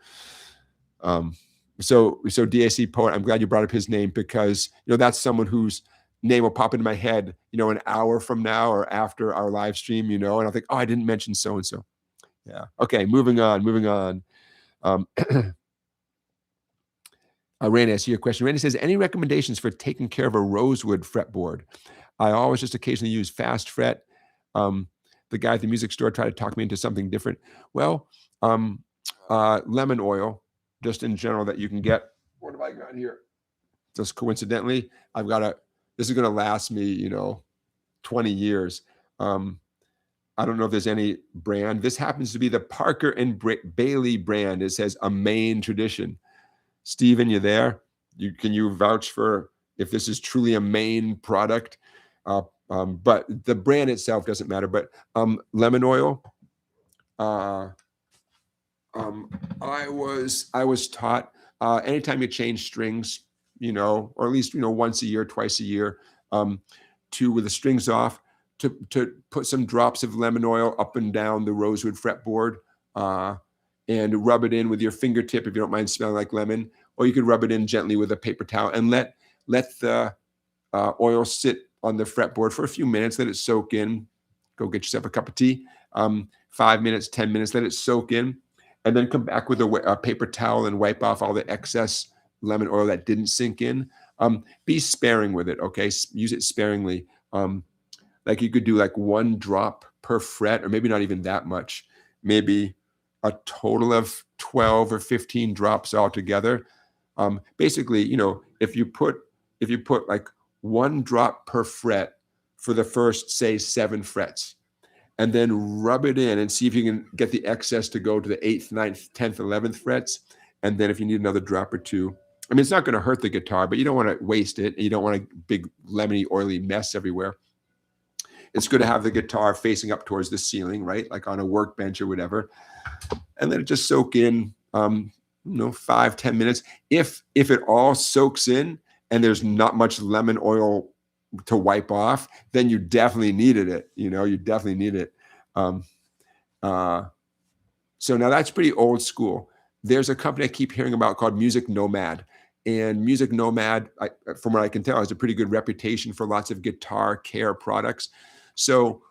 So DAC Poet, I'm glad you brought up his name, because that's someone whose name will pop into my head, an hour from now or after our live stream, and I'll think, oh, I didn't mention so and so. Yeah. Okay. Moving on. Randy, I see your question. Randy says, any recommendations for taking care of a rosewood fretboard? I always just occasionally use fast fret. The guy at the music store tried to talk me into something different. Well, lemon oil, just in general, that you can get. What have I got here? Just coincidentally, this is going to last me, 20 years. I don't know if there's any brand. This happens to be the Parker and Bailey brand. It says a Maine tradition. Steven, you there? Can you vouch for if this is truly a Maine product? But the brand itself doesn't matter. But lemon oil. I was taught anytime you change strings, or at least once a year, twice a year, with the strings off, to put some drops of lemon oil up and down the rosewood fretboard, and rub it in with your fingertip if you don't mind smelling like lemon, or you could rub it in gently with a paper towel and let the oil sit on the fretboard for a few minutes. Let it soak in. Go get yourself a cup of tea. 5 minutes, 10 minutes, let it soak in, and then come back with a paper towel and wipe off all the excess lemon oil that didn't sink in. Be sparing with it, okay? Use it sparingly. Like you could do like 1 drop per fret, or maybe not even that much. Maybe a total of 12 or 15 drops altogether. Basically, if you put like 1 drop per fret for the first, say, 7 frets, and then rub it in and see if you can get the excess to go to the 8th, 9th, 10th, 11th frets. And then if you need another drop or 2, I mean, it's not going to hurt the guitar, but you don't want to waste it. You don't want a big lemony, oily mess everywhere. It's good to have the guitar facing up towards the ceiling, right? Like on a workbench or whatever. And then just soak in, 5-10 minutes. If it all soaks in and there's not much lemon oil to wipe off, then you definitely needed it. You definitely need it. So now that's pretty old school. There's a company I keep hearing about called Music Nomad. And Music Nomad, from what I can tell, has a pretty good reputation for lots of guitar care products. So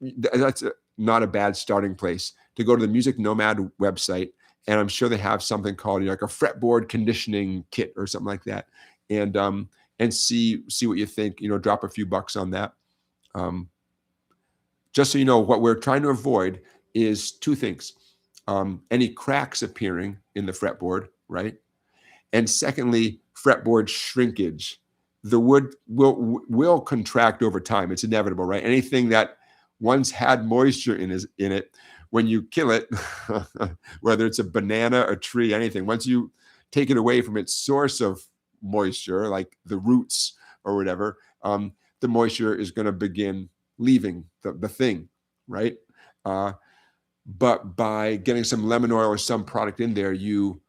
that's not a bad starting place to go to the Music Nomad website. And I'm sure they have something called like a fretboard conditioning kit or something like that. And see what you think, drop a few bucks on that. Just so you know, what we're trying to avoid is 2 things. Any cracks appearing in the fretboard, right? And secondly, fretboard shrinkage. The wood will contract over time. It's inevitable, right? Anything that once had moisture in it, when you kill it, whether it's a banana, a tree, anything, once you take it away from its source of moisture, like the roots or whatever, the moisture is going to begin leaving the thing, right? But by getting some lemon oil or some product in there, you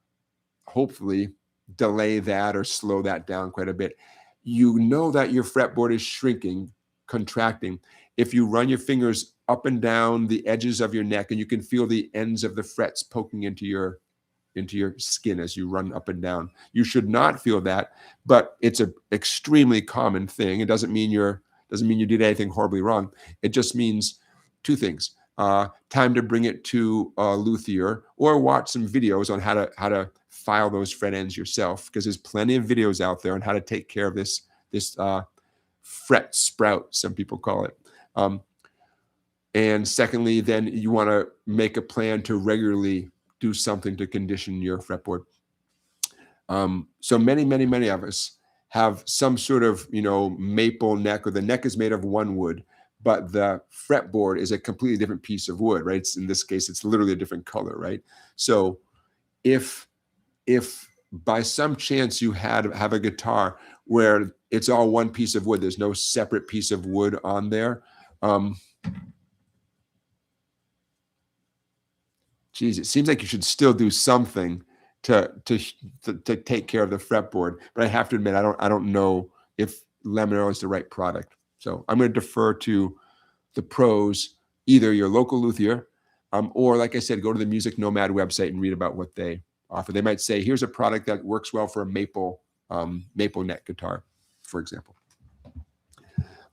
hopefully delay that or slow that down quite a bit. You know that your fretboard is shrinking, contracting, if you run your fingers up and down the edges of your neck, and you can feel the ends of the frets poking into your skin as you run up and down. You should not feel that, but it's an extremely common thing. It doesn't mean you did anything horribly wrong. It just means 2 things. Time to bring it to a luthier, or watch some videos on how to file those fret ends yourself, because there's plenty of videos out there on how to take care of this fret sprout, some people call it. And secondly, then you want to make a plan to regularly do something to condition your fretboard. So many of us have some sort of, maple neck, or the neck is made of one wood, but the fretboard is a completely different piece of wood, right? In this case, it's literally a different color, right? So if by some chance you have a guitar where it's all one piece of wood, there's no separate piece of wood on there. Geez, it seems like you should still do something to take care of the fretboard. But I have to admit, I don't know if lemon oil is the right product. So I'm going to defer to the pros, either your local luthier, or like I said, go to the Music Nomad website and read about what they offer. They might say, here's a product that works well for a maple neck guitar, for example.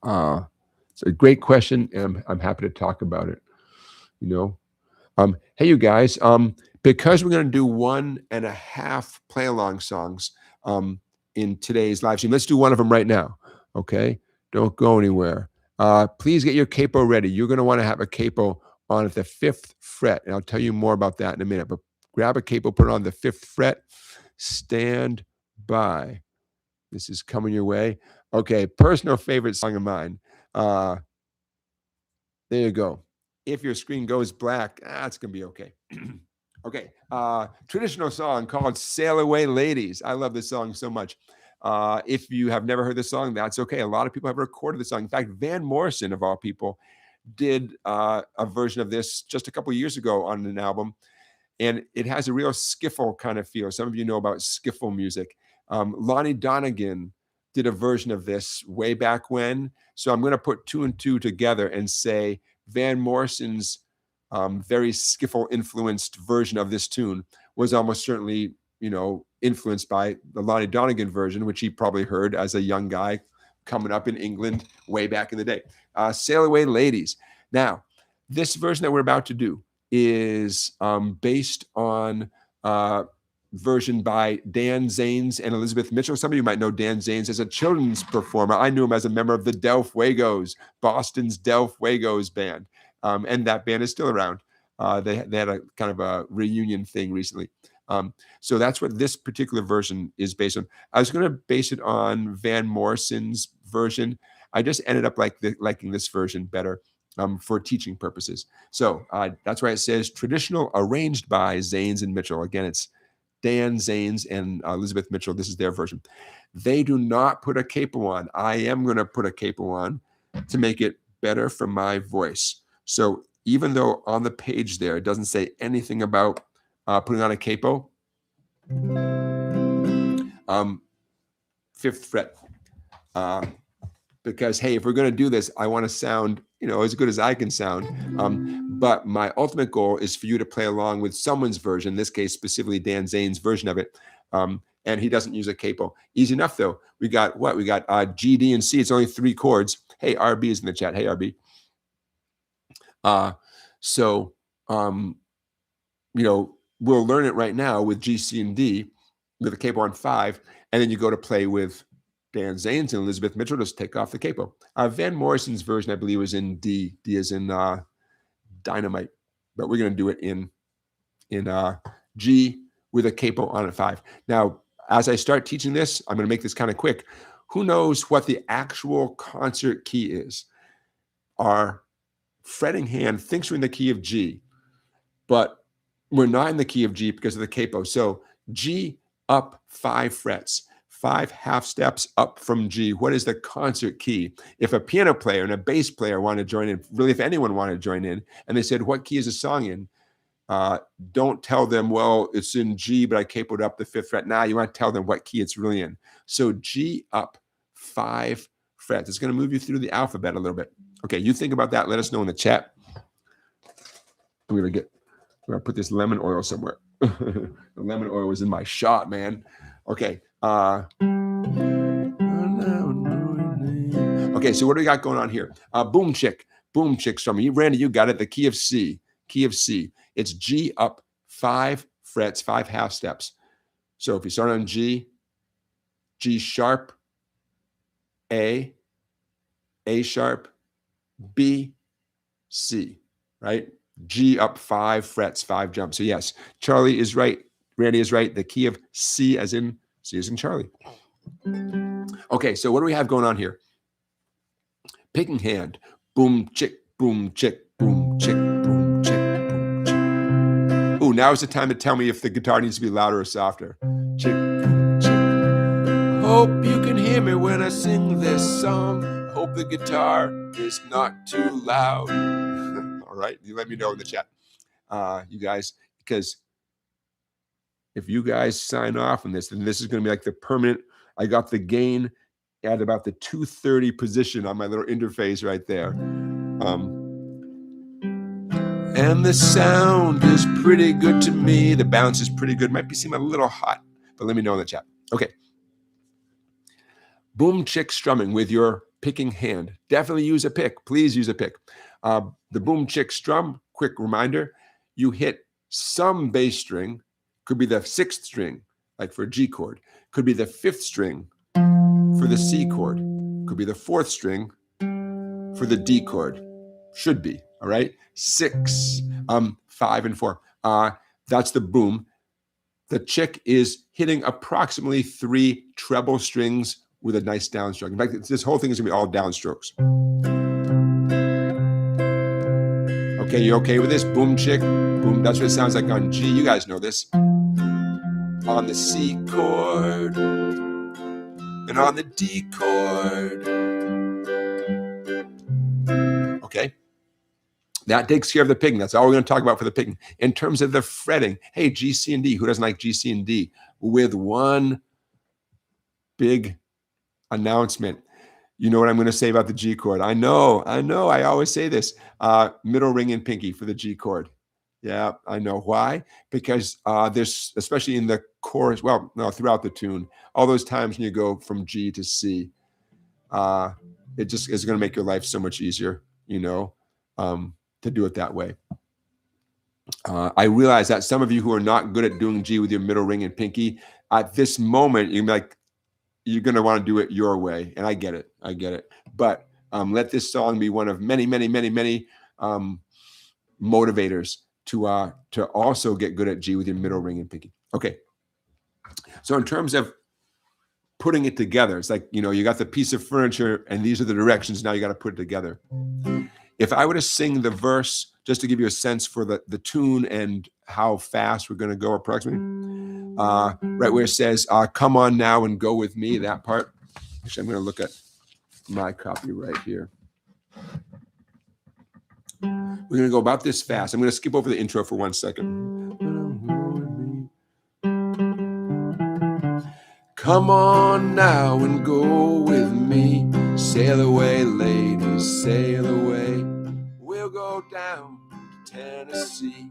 It's a great question, and I'm happy to talk about it. Hey, you guys, because we're going to do 1.5 play-along songs in today's live stream, let's do one of them right now, okay? Don't go anywhere. Please get your capo ready. You're going to want to have a capo on at the 5th fret, and I'll tell you more about that in a minute, but grab a capo, put it on the 5th fret, stand by. This is coming your way. Okay, personal favorite song of mine. There you go. If your screen goes black, it's going to be okay. Okay, traditional song called Sail Away Ladies. I love this song so much. If you have never heard this song, that's okay. A lot of people have recorded the song. In fact, Van Morrison, of all people, did a version of this just a couple years ago on an album, and it has a real skiffle kind of feel. Some of you know about skiffle music. Lonnie Donegan did a version of this way back when. So I'm going to put 2 and 2 together and say Van Morrison's very skiffle-influenced version of this tune was almost certainly, influenced by the Lonnie Donegan version, which he probably heard as a young guy coming up in England way back in the day. Sail Away Ladies. Now, this version that we're about to do is based on version by Dan Zanes and Elizabeth Mitchell. Some of you might know Dan Zanes as a children's performer. I knew him as a member of the Del Fuegos, Boston's Del Fuegos band. And that band is still around. They had a kind of a reunion thing recently. So that's what this particular version is based on. I was going to base it on Van Morrison's version. I just ended up liking this version better for teaching purposes. So that's why it says traditional, arranged by Zanes and Mitchell. Again, it's Dan Zanes and Elizabeth Mitchell. This is their version. They do not put a capo on. I am going to put a capo on to make it better for my voice. So even though on the page there, it doesn't say anything about putting on a capo, 5th fret, because, hey, if we're going to do this, I want to sound, as good as I can sound. But my ultimate goal is for you to play along with someone's version, in this case, specifically Dan Zane's version of it. And he doesn't use a capo. Easy enough, though. We got what? We got G, D, and C. It's only 3 chords. Hey, RB is in the chat. Hey, RB. We'll learn it right now with G, C, and D with a capo on 5, and then you go to play with Dan Zanes and Elizabeth Mitchell. Just take off the capo. Van Morrison's version, I believe, was in D. D is in dynamite, but we're going to do it in G with a capo on at 5. Now, as I start teaching this, I'm going to make this kind of quick. Who knows what the actual concert key is? Our fretting hand thinks we're in the key of G, but we're not in the key of G because of the capo. So G up 5 frets, 5 half steps up from G. What is the concert key? If a piano player and a bass player want to join in, really if anyone wanted to join in, and they said, what key is the song in? Don't tell them, well, it's in G, but I capoed up the 5th fret. Now you want to tell them what key it's really in. So G up 5 frets. It's going to move you through the alphabet a little bit. Okay, you think about that. Let us know in the chat. We're going to put this lemon oil somewhere. The lemon oil was in my shot, man. Okay. Okay, so what do we got going on here? Boom chick from you. Randy, you got it. The key of C. Key of C. It's G up 5 frets, 5 half steps. So if you start on G, G sharp, A sharp, B, C, right? G up 5 frets, 5 jumps. So yes, Charlie is right. Randy is right. The key of C as in Charlie. Okay, so what do we have going on here? Picking hand, boom, chick, boom, chick, boom, chick, boom, chick, boom, chick. Ooh, now is the time to tell me if the guitar needs to be louder or softer. Chick, boom, chick. Hope you can hear me when I sing this song. Hope the guitar is not too loud. All right, you let me know in the chat, you guys, because if you guys sign off on this, then this is going to be like the permanent. I got the gain at about the 230 position on my little interface right there. And the sound is pretty good to me. The bounce is pretty good. Might be seem a little hot, but let me know in the chat. Okay. Boom chick strumming with your picking hand. Definitely use a pick. Please use a pick. The boom chick strum, quick reminder, you hit some bass string, could be the 6th string, like for a G chord, could be the 5th string for the C chord, could be the 4th string for the D chord. Should be, all right? 6, 5, and 4. That's the boom. The chick is hitting approximately 3 treble strings with a nice downstroke. In fact, this whole thing is gonna be all downstrokes. Okay, you okay with this? Boom chick, boom. That's what it sounds like on G. You guys know this. On the C chord and on the D chord. Okay. That takes care of the picking. That's all we're going to talk about for the picking. In terms of the fretting, hey, G, C, and D. Who doesn't like G, C, and D? With one big announcement. You know what I'm going to say about the G chord. I know. I always say this. Middle ring and pinky for the G chord. Yeah, I know. Why? Because there's, especially in the chorus, well, no, throughout the tune, all those times when you go from G to C, it just is going to make your life so much easier, you know, to do it that way. I realize that some of you who are not good at doing G with your middle ring and pinky, at this moment, you're like, you're going to want to do it your way. And I get it. But let this song be one of many, many, many, many motivators to also get good at G with your middle ring and pinky. Okay. So in terms of putting it together, it's like, you know, you got the piece of furniture and these are the directions. Now you got to put it together. If I were to sing the verse, just to give you a sense for the tune and how fast we're going to go approximately, right where it says, come on now and go with me, that part. Actually, I'm going to look at my copy right here. We're going to go about this fast. I'm going to skip over the intro for 1 second. Come on now and go with me. Sail away, ladies, sail away. We'll go down to Tennessee.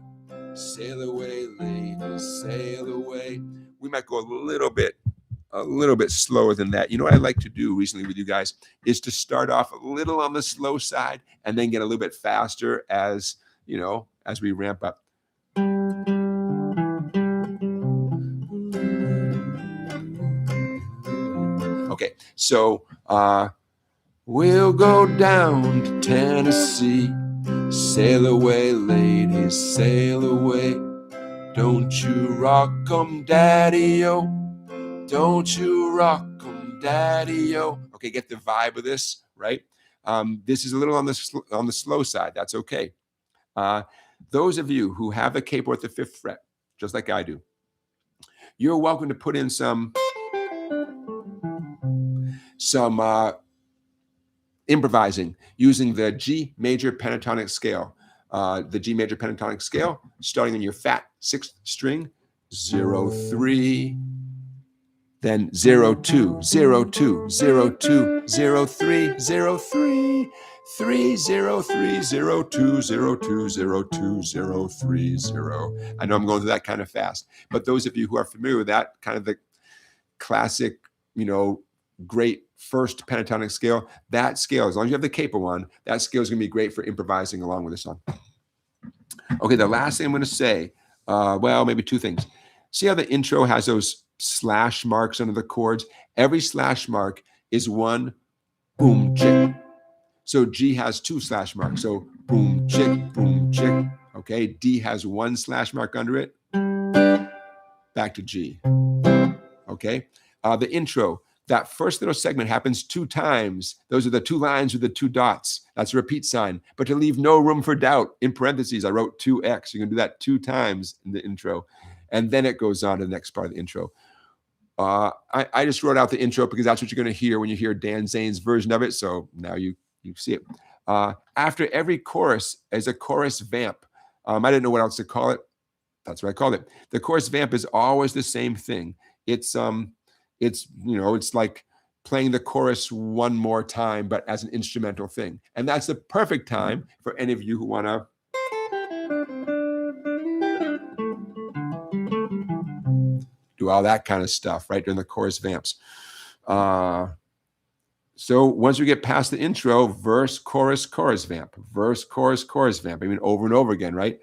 Sail away, ladies, sail away. We might go a little bit slower than that. You know what I like to do recently with you guys is to start off a little on the slow side and then get a little bit faster as, you know, as we ramp up. Okay, so we'll go down to Tennessee. Sail away, ladies, sail away. Don't you rock 'em, daddy-o. Don't you rock 'em, daddy-o. Okay, get the vibe of this, right? This is a little on the slow side. That's okay. Those of you who have the capo at the 5th fret, just like I do, you're welcome to put in some improvising using the G major pentatonic scale. The G major pentatonic scale, starting on your fat 6th string, 0, 3, then 0, 2, 0, 2, 0, 2, 0, 3, 0, 3, 3, 0, 3, 0, 2, 0, 2, 0, 2, 0, 3, 0. I know I'm going through that kind of fast, but those of you who are familiar with that, kind of the classic, you know, great first pentatonic scale, that scale, as long as you have the capo on, that scale is going to be great for improvising along with the song. Okay, the last thing I'm going to say, well, maybe 2 things. See how the intro has those slash marks under the chords? Every slash mark is one boom chick. So G has 2 slash marks. So boom chick, boom chick. Okay, D has 1 slash mark under it. Back to G. Okay, the intro that first little segment happens 2 times. Those are the 2 lines with the 2 dots. That's a repeat sign. But to leave no room for doubt, in parentheses, I wrote 2x. You can do that 2 times in the intro. And then it goes on to the next part of the intro. I just wrote out the intro because that's what you're going to hear when you hear Dan Zanes' version of it. So now you see it. After every chorus is a chorus vamp. I didn't know what else to call it. That's what I called it. The chorus vamp is always the same thing. It's like playing the chorus one more time, but as an instrumental thing. And that's the perfect time for any of you who want to do all that kind of stuff right during the chorus vamps. So once we get past the intro, verse, chorus, chorus vamp, verse, chorus, chorus vamp. I mean, over and over again, right?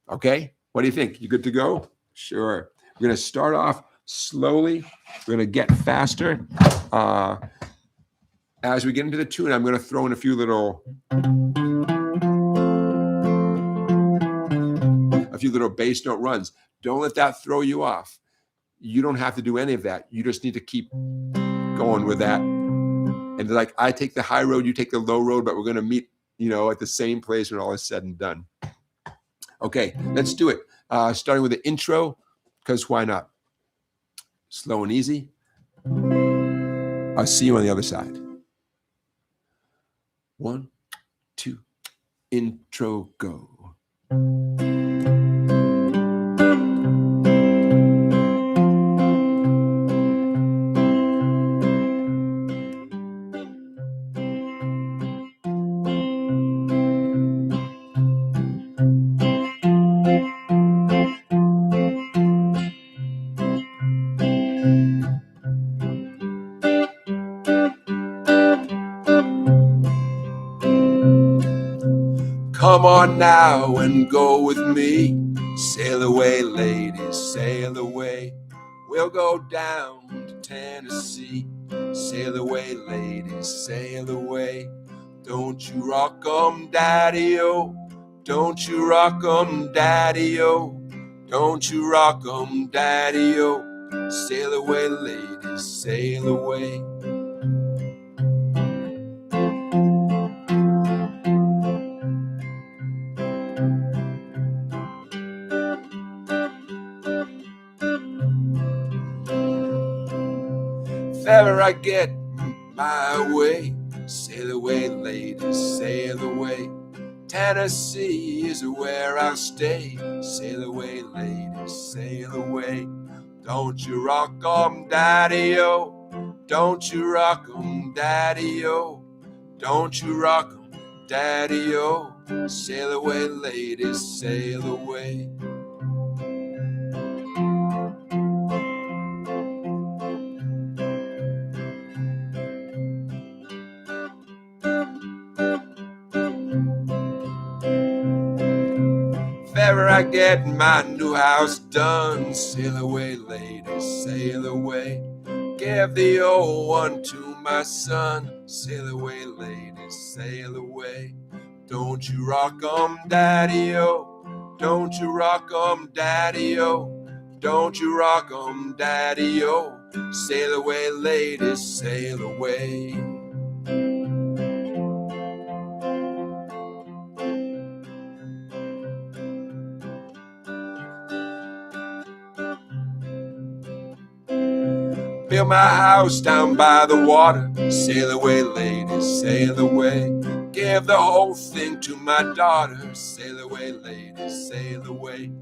Okay, what do you think? You good to go? Sure. We're going to start off slowly. We're going to get faster. As we get into the tune, I'm going to throw in a few little bass note runs. Don't let that throw you off. You don't have to do any of that. You just need to keep going with that. And like, I take the high road, you take the low road, but we're going to meet, at the same place when all is said and done. Okay, let's do it. Starting with the intro, because why not? Slow and easy. I'll see you on the other side. 1, 2, intro, go. Come on now and go with me. Sail away, ladies, sail away. We'll go down to Tennessee. Sail away, ladies, sail away. Don't you rock 'em, daddy-o. Don't you rock 'em, daddy-o. Don't you rock 'em, daddy-o. Sail away, ladies, sail away. If ever I get my way, sail away, ladies, sail away. Tennessee is where I'll stay. Sail away, ladies, sail away. Don't you rock 'em, daddy-o. Don't you rock 'em, daddy-o. Don't you rock 'em, daddy-o. Sail away, ladies, sail away. If ever I get my new house done, sail away, ladies, sail away. Give the old one to my son. Sail away, ladies, sail away. Don't you rock 'em, daddy-o. Don't you rock 'em, daddy-o. Don't you rock 'em, daddy-o. Sail away, ladies, sail away. Build my house down by the water. Sail away, ladies, sail away. Give the whole thing to my daughter. Sail away, ladies, sail away.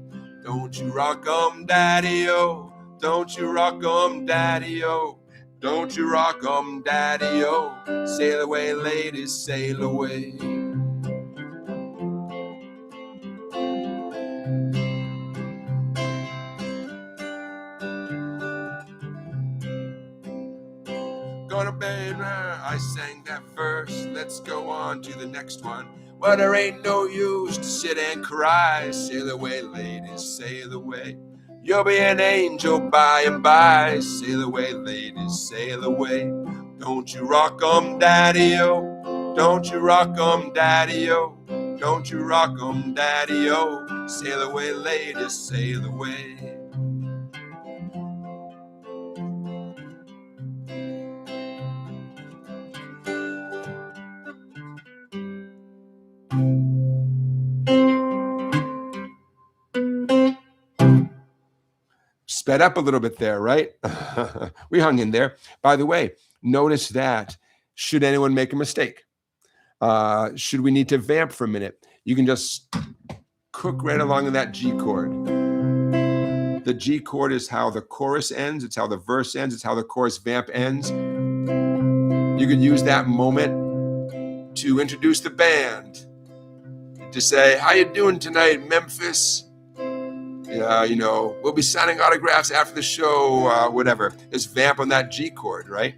Don't you rock 'em, daddy-o. Don't you rock 'em, daddy-o. Don't you rock 'em, daddy-o. Sail away, ladies, sail away. Gonna bed, I sang that verse. Let's go on to the next one. Well, there ain't no use to sit and cry. Sail away, ladies, sail away. You'll be an angel by and by. Sail away, ladies, sail away. Don't you rock 'em, daddy-o. Don't you rock 'em, daddy-o. Don't you rock 'em, daddy-o. Sail away, ladies, sail away. sped up a little bit there, right? We hung in there. By the way, notice that should anyone make a mistake, should we need to vamp for a minute, you can just cook right along in that G chord. The G chord is how the chorus ends. It's how the verse ends. It's how the chorus vamp ends. You can use that moment to introduce the band, to say, how you doing tonight, Memphis? You know, we'll be signing autographs after the show, whatever. Just vamp on that G chord, right?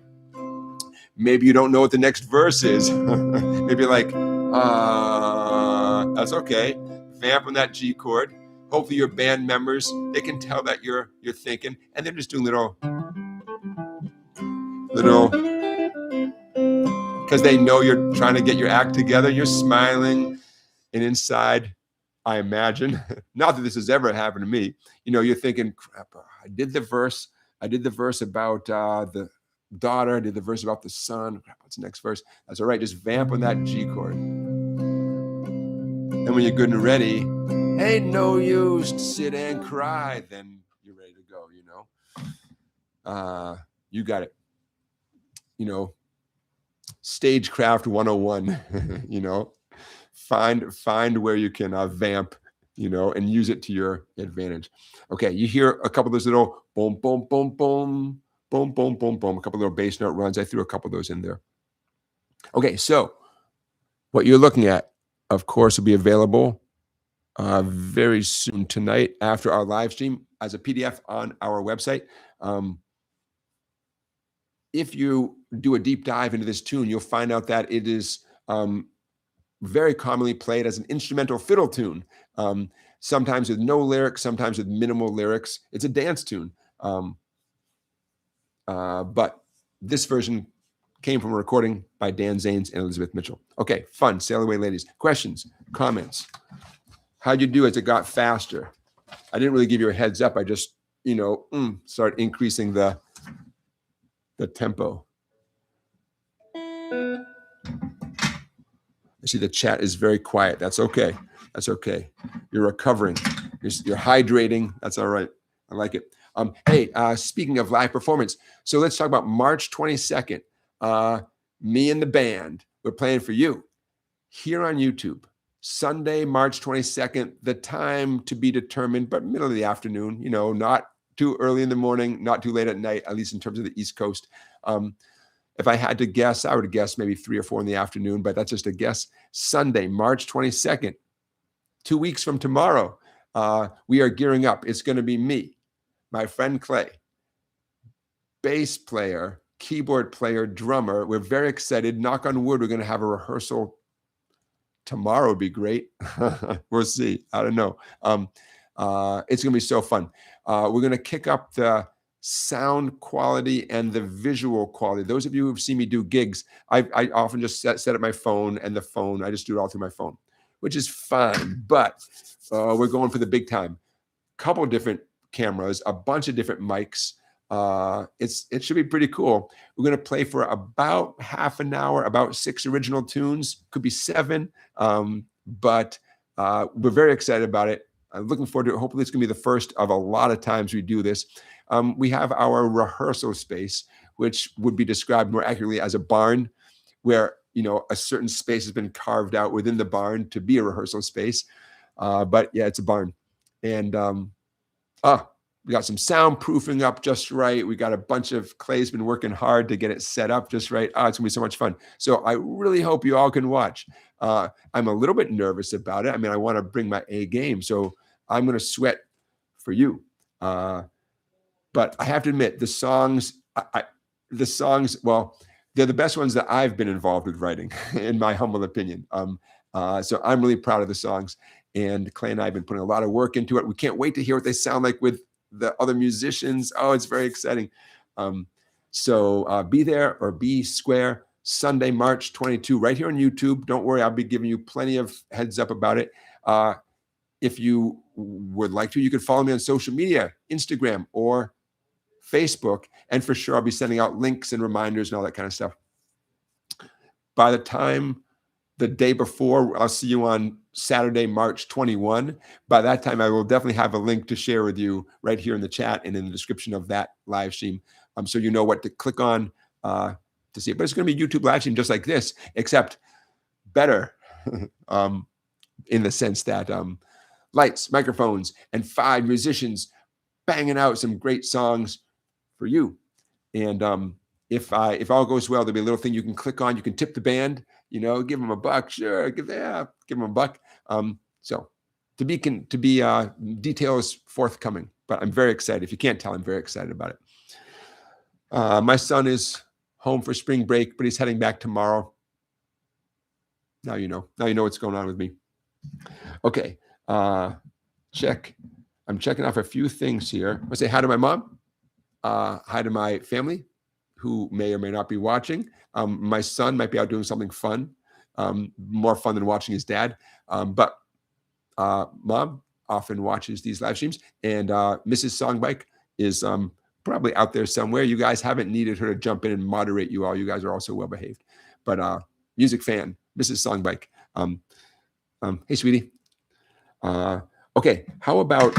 Maybe you don't know what the next verse is. Maybe like, that's okay. Vamp on that G chord. Hopefully your band members, they can tell that you're thinking, and they're just doing little, because they know you're trying to get your act together. You're smiling, and inside, I imagine, not that this has ever happened to me, you know, you're thinking, crap, I did the verse about the daughter, I did the verse about the son. Crap, what's the next verse? That's all right, just vamp on that G chord. And when you're good and ready, ain't no use to sit and cry, then you're ready to go, you know. You got it. You know, stagecraft 101, you know. Find where you can vamp, you know, and use it to your advantage. Okay, you hear a couple of those little boom, boom, boom, boom, boom, boom, boom, boom, a couple of little bass note runs. I threw a couple of those in there. Okay, so what you're looking at, of course, will be available very soon tonight after our live stream as a PDF on our website. If you do a deep dive into this tune, you'll find out that it is very commonly played as an instrumental fiddle tune, sometimes with no lyrics, sometimes with minimal lyrics. It's a dance tune. But this version came from a recording by Dan Zanes and Elizabeth Mitchell. Okay, fun. Sail away, ladies. Questions, comments. How'd you do as it got faster? I didn't really give you a heads up. I just, you know, start increasing the tempo. I see the chat is very quiet. That's okay. That's okay. You're recovering. You're hydrating. That's all right. I like it. Hey, speaking of live performance, so let's talk about March 22nd. Me and the band, we're playing for you here on YouTube. Sunday, March 22nd, the time to be determined, but middle of the afternoon, you know, not too early in the morning, not too late at night, at least in terms of the East Coast. If I had to guess, I would guess maybe 3 or 4 in the afternoon, but that's just a guess. Sunday, March 22nd, 2 weeks from tomorrow, we are gearing up. It's going to be me, my friend Clay, bass player, keyboard player, drummer. We're very excited. Knock on wood, we're going to have a rehearsal tomorrow. Would be great. We'll see. I don't know. It's going to be so fun. We're going to kick up the sound quality and the visual quality. Those of you who've seen me do gigs, I often just set up my phone, and the phone, I just do it all through my phone, which is fine. But we're going for the big time. Couple different cameras, a bunch of different mics. It should be pretty cool. We're going to play for about half an hour, about 6 original tunes, could be 7. But we're very excited about it. I'm looking forward to it. Hopefully it's going to be the first of a lot of times we do this. We have our rehearsal space, which would be described more accurately as a barn, where, you know, a certain space has been carved out within the barn to be a rehearsal space. But yeah, it's a barn. And we got some soundproofing up just right. We got a bunch of Clay's been working hard to get it set up just right. It's gonna be so much fun. So I really hope you all can watch. I'm a little bit nervous about it. I mean, I want to bring my A game, so I'm gonna sweat for you. But I have to admit, the songs, well, they're the best ones that I've been involved with writing, in my humble opinion. So I'm really proud of the songs. And Clay and I have been putting a lot of work into it. We can't wait to hear what they sound like with the other musicians. Oh, it's very exciting. So be there or be square, Sunday, March 22, right here on YouTube. Don't worry, I'll be giving you plenty of heads up about it. If you would like to, you can follow me on social media, Instagram or Facebook. And for sure, I'll be sending out links and reminders and all that kind of stuff. By the time the day before. I'll see you on Saturday, March 21. By that time, I will definitely have a link to share with you right here in the chat and in the description of that live stream, so you know what to click on to see it. But it's going to be a YouTube live stream just like this, except better in the sense that lights, microphones, and 5 musicians banging out some great songs for you. And if all goes well, there'll be a little thing you can click on. You can tip the band, give them $1. Sure, give them $1. So to be details forthcoming, but I'm very excited. If you can't tell, I'm very excited about it. My son is home for spring break, but he's heading back tomorrow. Now you know what's going on with me. Okay, check. I'm checking off a few things here. I say hi to my mom, hi to my family, who may or may not be watching. My son might be out doing something fun, more fun than watching his dad. But Mom often watches these live streams, and Mrs. Songbike is probably out there somewhere. You guys haven't needed her to jump in and moderate you all. You guys are also well behaved. But music fan, Mrs. Songbike. Hey, sweetie. Okay, how about,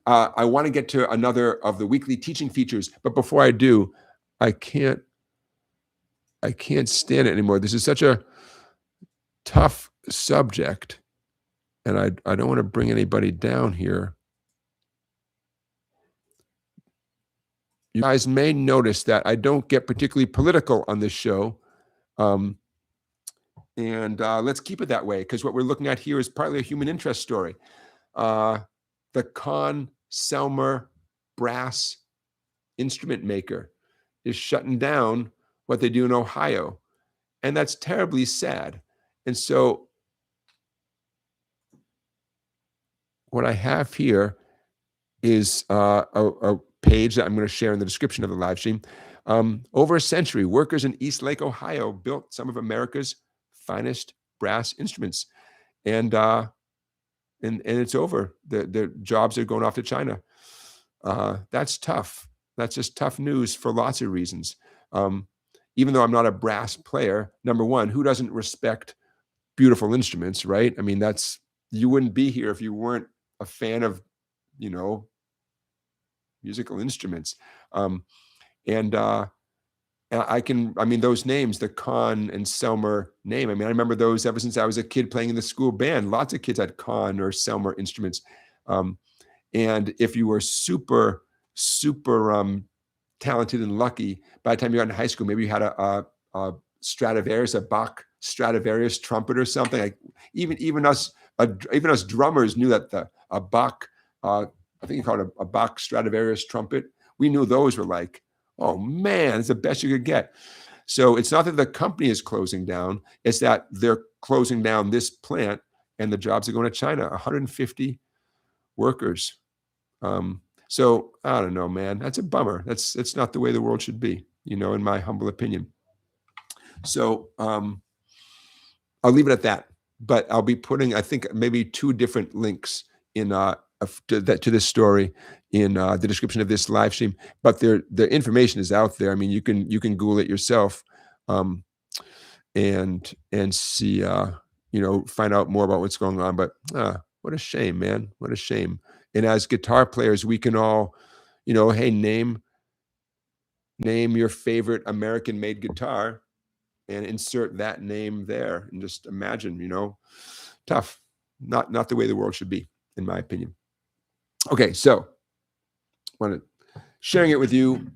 I want to get to another of the weekly teaching features, but before I do, I can't stand it anymore. This is such a tough subject, and I don't want to bring anybody down here. You guys may notice that I don't get particularly political on this show, and let's keep it that way, because what we're looking at here is partly a human interest story. The Selmer brass instrument maker is shutting down what they do in Ohio, and that's terribly sad. And so what I have here is a page that I'm going to share in the description of the live stream. Over a century, workers in East Lake, Ohio built some of America's finest brass instruments, and it's over. The jobs are going off to China. That's tough. That's just tough news for lots of reasons. Even though I'm not a brass player, number one, who doesn't respect beautiful instruments, right? I mean, you wouldn't be here if you weren't a fan of, musical instruments. Those names, the Kahn and Selmer name, I remember those ever since I was a kid playing in the school band. Lots of kids had Kahn or Selmer instruments. And if you were super, super talented and lucky, by the time you got in high school, maybe you had a Stradivarius, a Bach Stradivarius trumpet or something. Like even us drummers knew that a Bach, I think you called it a Bach Stradivarius trumpet. We knew those were like, oh man, it's the best you could get. So it's not that the company is closing down, it's that they're closing down this plant and the jobs are going to China, 150 workers. So I don't know, man, that's a bummer. It's not the way the world should be, in my humble opinion. So I'll leave it at that, but I'll be putting, I think, maybe 2 different links in to this story in the description of this live stream. But the information is out there. You can Google it yourself, and see, find out more about what's going on. But what a shame, man! What a shame. And as guitar players, we can all, hey, name your favorite American-made guitar, and insert that name there, and just imagine, tough. Not the way the world should be, in my opinion. Okay, so sharing it with you,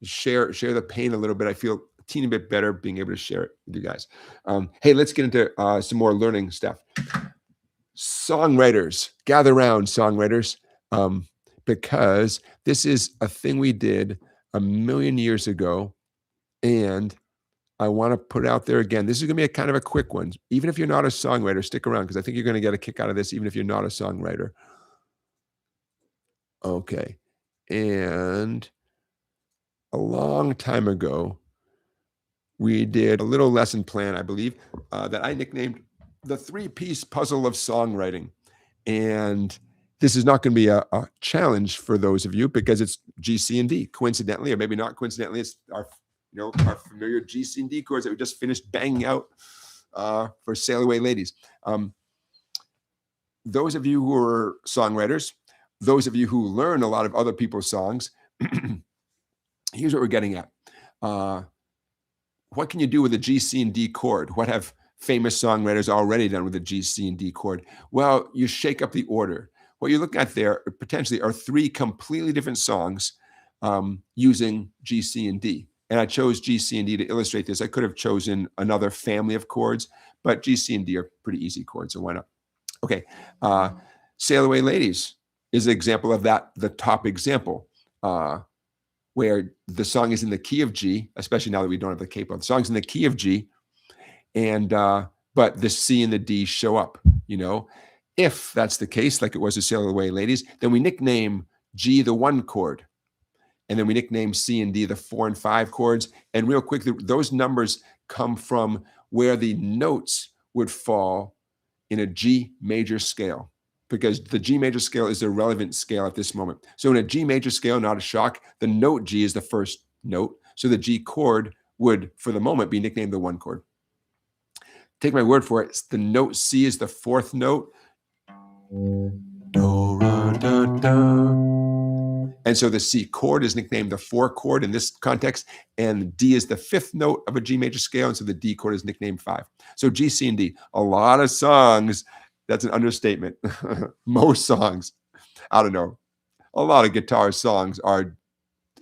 share the pain a little bit. I feel a teeny bit better being able to share it with you guys. Hey, let's get into some more learning stuff. Songwriters, gather around, songwriters, because this is a thing we did a million years ago, and I want to put it out there again. This is going to be a kind of a quick one. Even if you're not a songwriter, stick around, because I think you're going to get a kick out of this, even if you're not a songwriter. Okay. And a long time ago, we did a little lesson plan, I believe, that I nicknamed the 3-piece puzzle of songwriting. And this is not going to be a challenge for those of you, because it's G, C, and D. Coincidentally, or maybe not coincidentally, it's our familiar G, C, and D chords that we just finished banging out for Sail Away Ladies. Those of you who are songwriters, those of you who learn a lot of other people's songs, here's what we're getting at. What can you do with a G, C, and D chord? What have famous songwriters already done with a G, C, and D chord? Well, you shake up the order. What you look at there potentially are 3 completely different songs using G, C, and D. And I chose G, C, and D to illustrate this. I could have chosen another family of chords, but G, C, and D are pretty easy chords, so why not? Okay, Sail Away Ladies is an example of that, the top example, where the song is in the key of G, especially now that we don't have the capo. The song's in the key of G, and but the C and the D show up, you know? If that's the case, like it was with Sail Away Ladies, then we nickname G the 1 chord, and then we nickname C and D the 4 and 5 chords. And real quick, those numbers come from where the notes would fall in a G major scale, because the G major scale is the relevant scale at this moment. So in a G major scale, not a shock, the note G is the first note. So the G chord would, for the moment, be nicknamed the 1 chord. Take my word for it, the note C is the 4th note. Do, ra, da, da. And so the C chord is nicknamed the 4 chord in this context, and D is the 5th note of a G major scale, and so the D chord is nicknamed 5. So G, C, and D. A lot of songs, that's an understatement. Most songs, I don't know, a lot of guitar songs are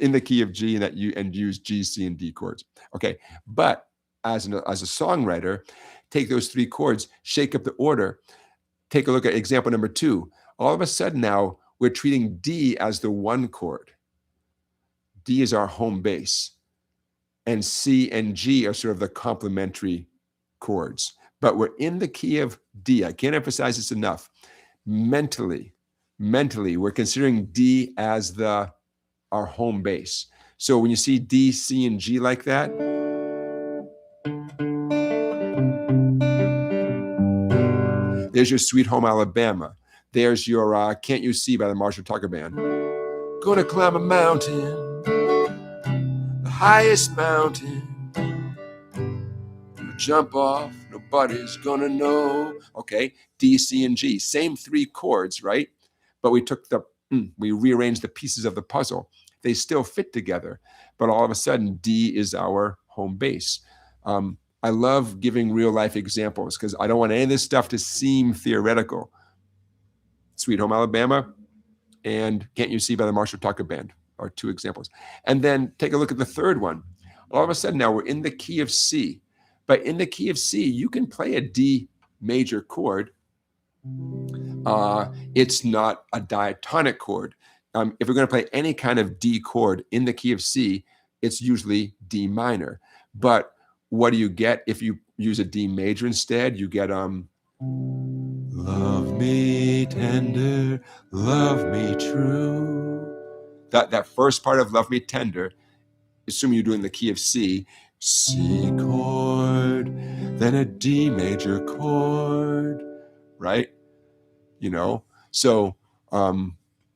in the key of G and use G, C, and D chords. Okay, but as a songwriter, take those 3 chords, shake up the order. Take a look at example number 2. All of a sudden now, we're treating D as the 1 chord. D is our home base. And C and G are sort of the complementary chords. But we're in the key of D. I can't emphasize this enough. Mentally, we're considering D as our home base. So when you see D, C, and G like that, there's your Sweet Home Alabama. There's your Can't You See by the Marshall Tucker Band. Gonna climb a mountain, the highest mountain. Gonna jump off, nobody's gonna know. Okay, D, C, and G. Same 3 chords, right? But we rearranged the pieces of the puzzle. They still fit together, but all of a sudden, D is our home base. I love giving real life examples because I don't want any of this stuff to seem theoretical. Sweet Home Alabama and Can't You See by the Marshall Tucker Band are 2 examples. And then take a look at the 3rd one. All of a sudden now we're in the key of C. But in the key of C, you can play a D major chord. It's not a diatonic chord. If we're going to play any kind of D chord in the key of C, it's usually D minor. But what do you get if you use a D major instead? You get love me tender, love me true. That first part of Love Me Tender, assuming you're doing the key of C chord, then a D major chord, right? You know, so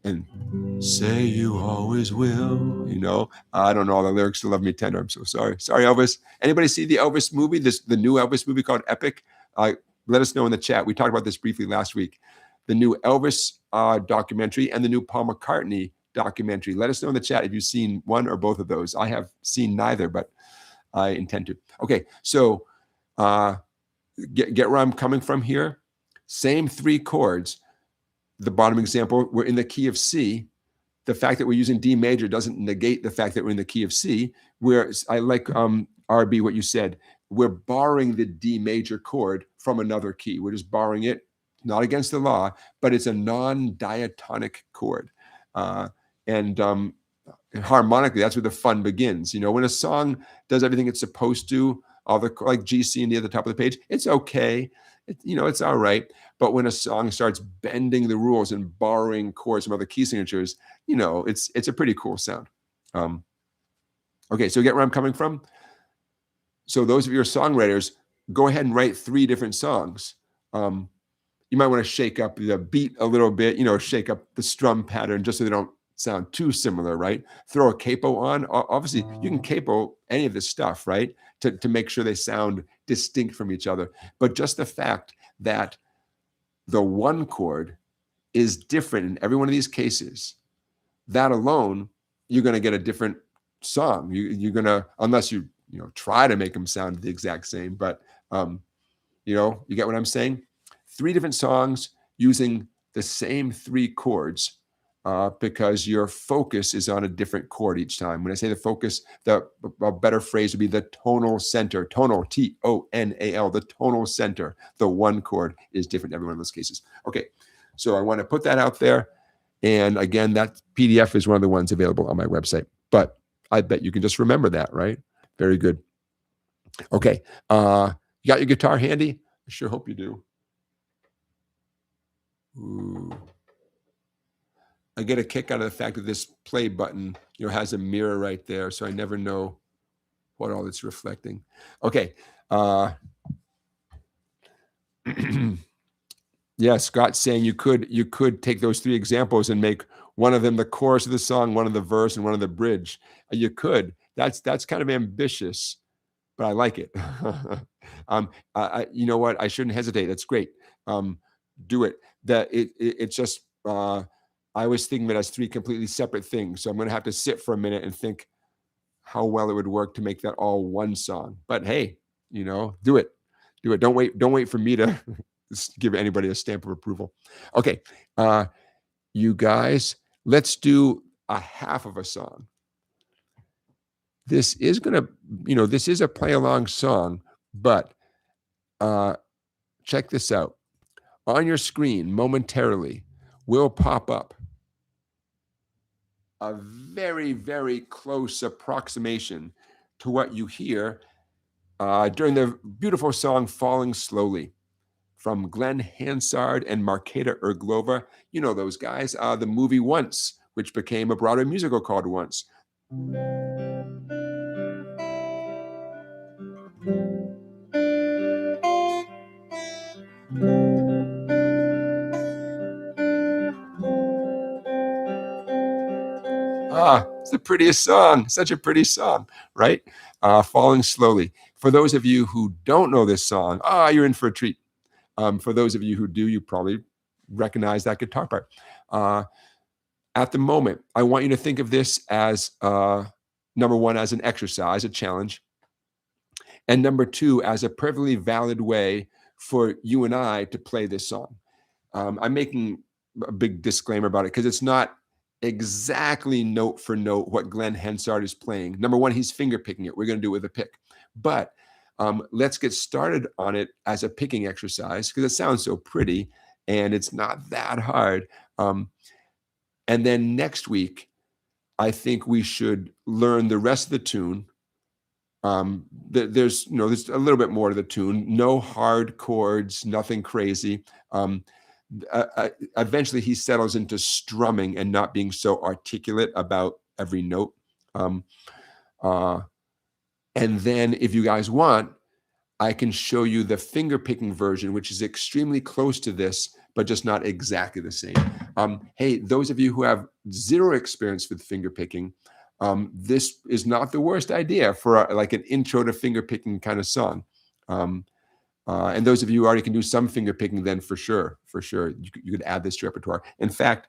and say you always will, you know. I don't know all the lyrics to Love Me Tender. I'm so sorry. Sorry, Elvis. Anybody see the Elvis movie, the new Elvis movie called Epic? Let us know in the chat. We talked about this briefly last week. The new Elvis documentary and the new Paul McCartney documentary. Let us know in the chat if you've seen one or both of those. I have seen neither, but I intend to. Okay, so get where I'm coming from here. Same 3 chords. The bottom example, we're in the key of C. The fact that we're using D major doesn't negate the fact that we're in the key of C. I like, RB, what you said. We're borrowing the D major chord from another key. We're just borrowing it, not against the law, but it's a non-diatonic chord. And harmonically, that's where the fun begins. You know, when a song does everything it's supposed to, all the like G, C, and D at the top of the page, it's okay. It's all right. But when a song starts bending the rules and borrowing chords from other key signatures, it's a pretty cool sound. Okay, so get where I'm coming from? So those of you who are songwriters, go ahead and write 3 different songs. You might want to shake up the beat a little bit, shake up the strum pattern just so they don't sound too similar, right? Throw a capo on. Obviously, you can capo any of this stuff, right? To make sure they sound distinct from each other. But just the fact that the one chord is different in every one of these cases, that alone, you're going to get a different song. You're going to, unless you try to make them sound the exact same, but you get what I'm saying? 3 different songs using the same 3 chords because your focus is on a different chord each time. When I say the focus, a better phrase would be the tonal center. Tonal, T-O-N-A-L, the tonal center. The one chord is different in every one of those cases. Okay, so I want to put that out there. And again, that PDF is one of the ones available on my website. But I bet you can just remember that, right? Very good. Okay, you got your guitar handy? I sure hope you do. Ooh. I get a kick out of the fact that this play button, has a mirror right there, so I never know what all it's reflecting. Okay. Yeah, Scott's saying you could take those 3 examples and make one of them the chorus of the song, one of the verse, and one of the bridge. You could. That's kind of ambitious, but I like it. You know what? I shouldn't hesitate. That's great. Do it. It's just I was thinking of it as 3 completely separate things. So I'm going to have to sit for a minute and think how well it would work to make that all one song. But hey, do it. Do it. Don't wait for me to give anybody a stamp of approval. Okay. You guys, let's do a half of a song. This is going to, this is a play along song, but check this out. On your screen momentarily will pop up a very, very close approximation to what you hear during the beautiful song Falling Slowly from Glen, Hansard, and Marketa Irglova. You know those guys. The movie Once, which became a Broadway musical called Once. It's the prettiest song. Such a pretty song, right? Falling Slowly. For those of you who don't know this song, you're in for a treat. For those of you who do, you probably recognize that guitar part. At the moment, I want you to think of this as, number 1, as an exercise, a challenge. And number 2, as a perfectly valid way for you and I to play this song. I'm making a big disclaimer about it because it's not exactly note for note what Glen Hansard is playing. Number 1, he's finger picking it. We're going to do it with a pick. But let's get started on it as a picking exercise because it sounds so pretty and it's not that hard. And then next week, I think we should learn the rest of the tune. There's a little bit more to the tune. No hard chords, nothing crazy. Eventually, he settles into strumming and not being so articulate about every note. And then, if you guys want, I can show you the finger picking version, which is extremely close to this, but just not exactly the same. Hey, those of you who have 0 experience with finger picking, this is not the worst idea for like an intro to finger picking kind of song. And those of you who already can do some finger picking, then for sure, you could add this to your repertoire. In fact,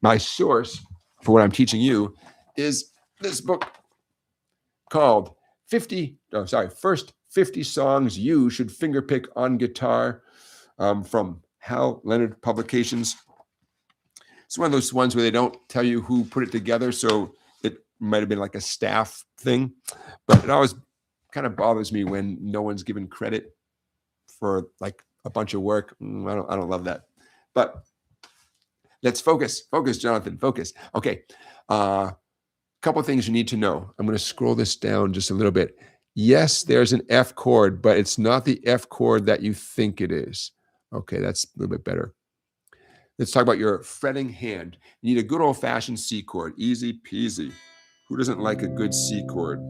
my source for what I'm teaching you is this book called First 50 Songs You Should Finger Pick on Guitar from Hal Leonard Publications. It's one of those ones where they don't tell you who put it together, so it might have been like a staff thing, but it always kind of bothers me when no one's given credit for like a bunch of work. I don't love that. But let's focus, Jonathan, focus. Okay. Couple of things you need to know. I'm going to scroll this down just a little bit. Yes, there's an F chord, but it's not the F chord that you think it is. Okay, that's a little bit better. Let's talk about your fretting hand. You need a good old-fashioned C chord. Easy peasy. Who doesn't like a good C chord?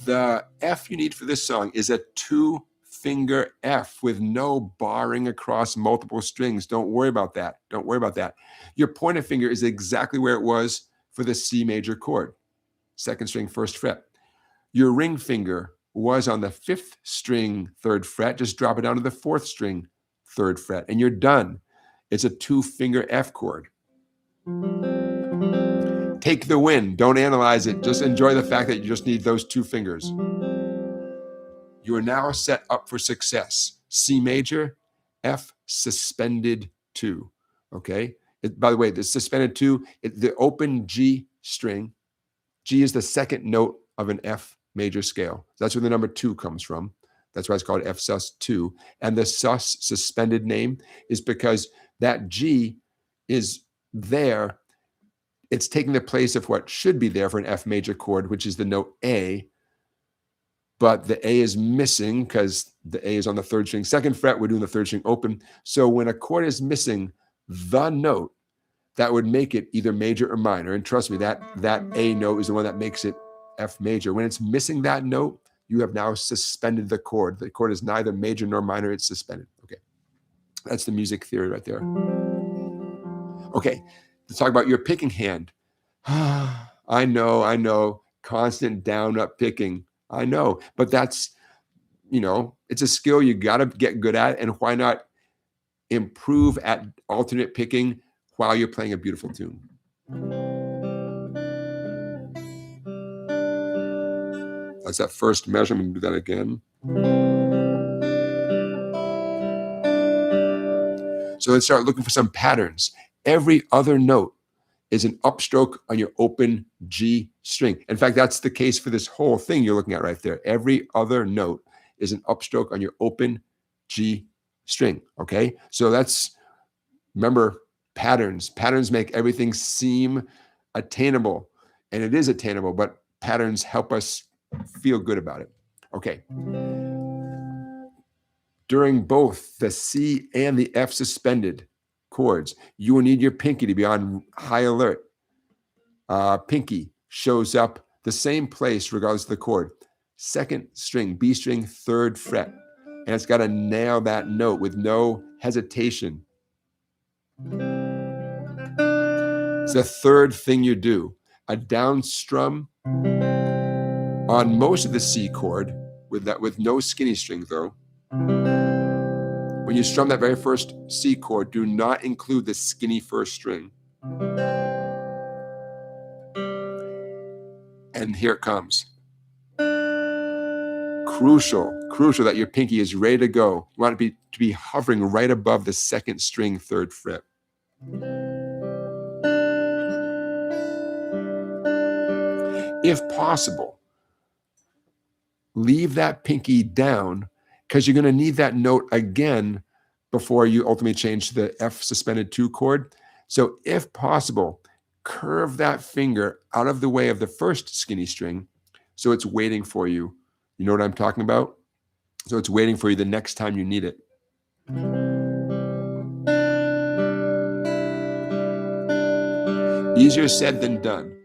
The F you need for this song is a 2 finger F with no barring across multiple strings. Don't worry about that. Don't worry about that. Your pointer finger is exactly where it was for the C major chord, second string, first fret. Your ring finger was on the 5th string, 3rd fret. Just drop it down to the 4th string, 3rd fret, and you're done. It's a 2-finger F chord. Take the win. Don't analyze it. Just enjoy the fact that you just need those 2 fingers. You are now set up for success. C major, F suspended 2. Okay? By the way, the suspended 2, the open G string, G is the second note of an F major scale. That's where the number 2 comes from. That's why it's called F sus 2. And the sus suspended name is because that G is there. It's taking the place of what should be there for an F major chord, which is the note A. But the A is missing because the A is on the 3rd string, 2nd fret. We're doing the 3rd string open. So when a chord is missing the note, that would make it either major or minor. And trust me, that A note is the one that makes it F major. When it's missing that note, you have now suspended the chord. The chord is neither major nor minor, it's suspended. Okay, that's the music theory right there. Okay, let's talk about your picking hand. I know, constant down, up picking. I know, but that's, it's a skill you got to get good at. And why not improve at alternate picking while you're playing a beautiful tune? That's that first measure. I'm going to do that again. So let's start looking for some patterns. Every other note is an upstroke on your open G string. In fact, that's the case for this whole thing you're looking at right there. Every other note is an upstroke on your open G string, okay? So remember, patterns. Patterns make everything seem attainable, and it is attainable, but patterns help us feel good about it. Okay. During both the C and the F suspended chords, you will need your pinky to be on high alert. Pinky shows up the same place regardless of the chord. 2nd string, B string, 3rd fret. And it's got to nail that note with no hesitation. It's the 3rd thing you do. A down strum on most of the C chord with no skinny string though. When you strum that very first C chord, do not include the skinny 1st string. And here it comes. Crucial that your pinky is ready to go. You want it to be hovering right above the 2nd string, 3rd fret. If possible, leave that pinky down because you're going to need that note again before you ultimately change to the F suspended 2 chord. So if possible, curve that finger out of the way of the 1st skinny string so it's waiting for you. You know what I'm talking about? So it's waiting for you the next time you need it. Easier said than done.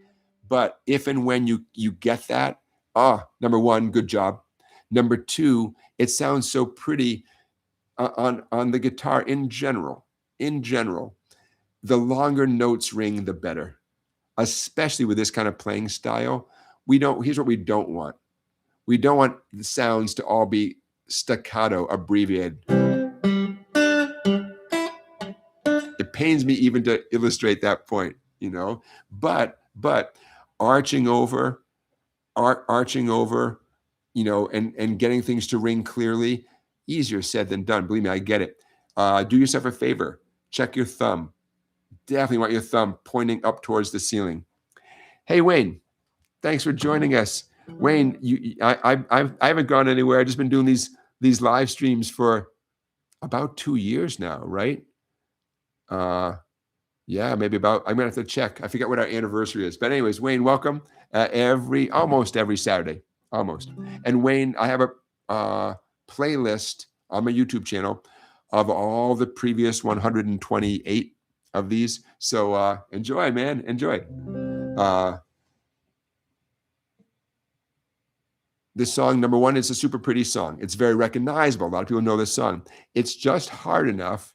But if and when you get that, number 1, good job. Number 2, it sounds so pretty on the guitar in general. In general, the longer notes ring, the better. Especially with this kind of playing style. Here's what we don't want. We don't want the sounds to all be staccato, abbreviated. It pains me even to illustrate that point, but arching over, and getting things to ring clearly, easier said than done. Believe me, I get it. Do yourself a favor. Check your thumb. Definitely want your thumb pointing up towards the ceiling. Hey, Wayne, thanks for joining us. Wayne, I haven't gone anywhere. I've just been doing these live streams for about 2 years now, right? Yeah, maybe I'm gonna have to check. I forget what our anniversary is. But anyways, Wayne, welcome. Almost every Saturday, almost. And Wayne, I have a playlist on my YouTube channel of all the previous 128 of these. So enjoy, man, enjoy. this song, number one, it's a super pretty song. It's very recognizable. A lot of people know this song. It's just hard enough,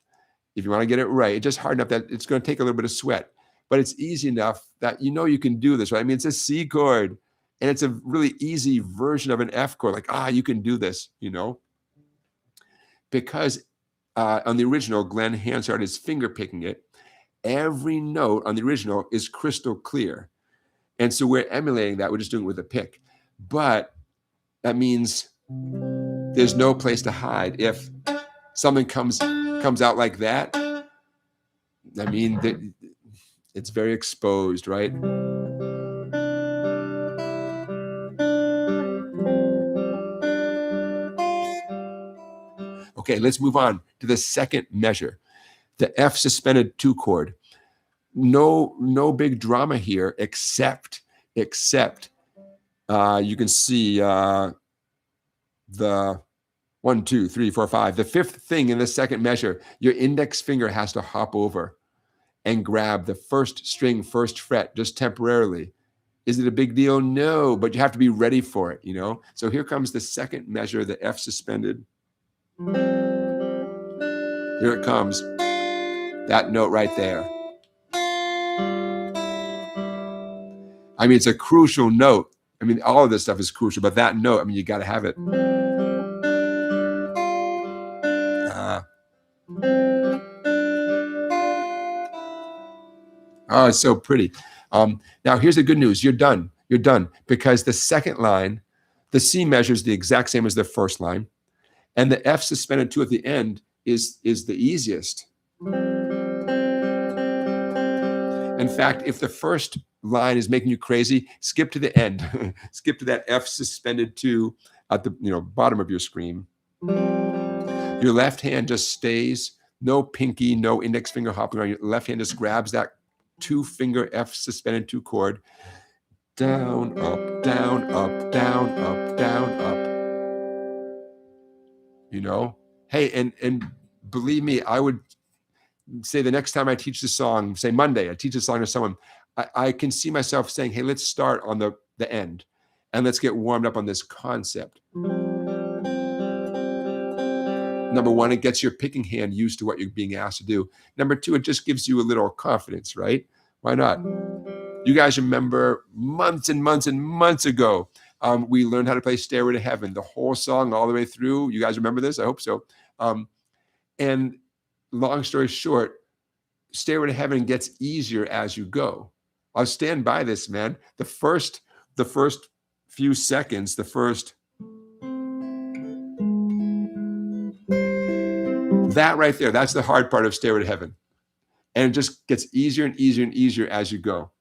if you want to get it right, it's just hard enough that it's going to take a little bit of sweat, but it's easy enough that you know you can do this, right? I mean, it's a C chord, and it's a really easy version of an F chord. Like, you can do this, you know? Because on the original, Glen Hansard is finger picking it. Every note on the original is crystal clear. And so we're emulating that. We're just doing it with a pick. But that means there's no place to hide. If something comes out like that, I mean, it's very exposed, right? Okay, let's move on to the second measure, the F suspended 2 chord. No big drama here, except you can see the 1, 2, 3, 4, 5. The fifth thing in the second measure, your index finger has to hop over and grab the first string, first fret, just temporarily. Is it a big deal? No, but you have to be ready for it, you know? So here comes the second measure, the F suspended. Here it comes, that note right there. I mean, it's a crucial note. I mean, all of this stuff is crucial, but that note, I mean, you got to have it. Oh, it's so pretty. Now, here's the good news. You're done. You're done. Because the second line, the C measure is the exact same as the first line. And the F suspended 2 at the end is the easiest. In fact, if the first line is making you crazy, skip to the end. Skip to that F suspended 2 at the bottom of your screen. Your left hand just stays, no pinky, no index finger hopping around. Your left hand just grabs that 2-finger F suspended 2 chord. Down, up, down, up, down, up, down, up. You know? Hey, and believe me, I would say the next time I teach the song, say Monday, I teach a song to someone, I can see myself saying, hey, let's start on the end and let's get warmed up on this concept. Number one, it gets your picking hand used to what you're being asked to do. Number two, it just gives you a little confidence, right? Why not? You guys remember months and months and months ago, we learned how to play Stairway to Heaven, the whole song all the way through. You guys remember this? I hope so. And long story short, Stairway to Heaven gets easier as you go. I'll stand by this, man. The first few seconds, that right there, that's the hard part of Stairway to Heaven. And it just gets easier and easier and easier as you go.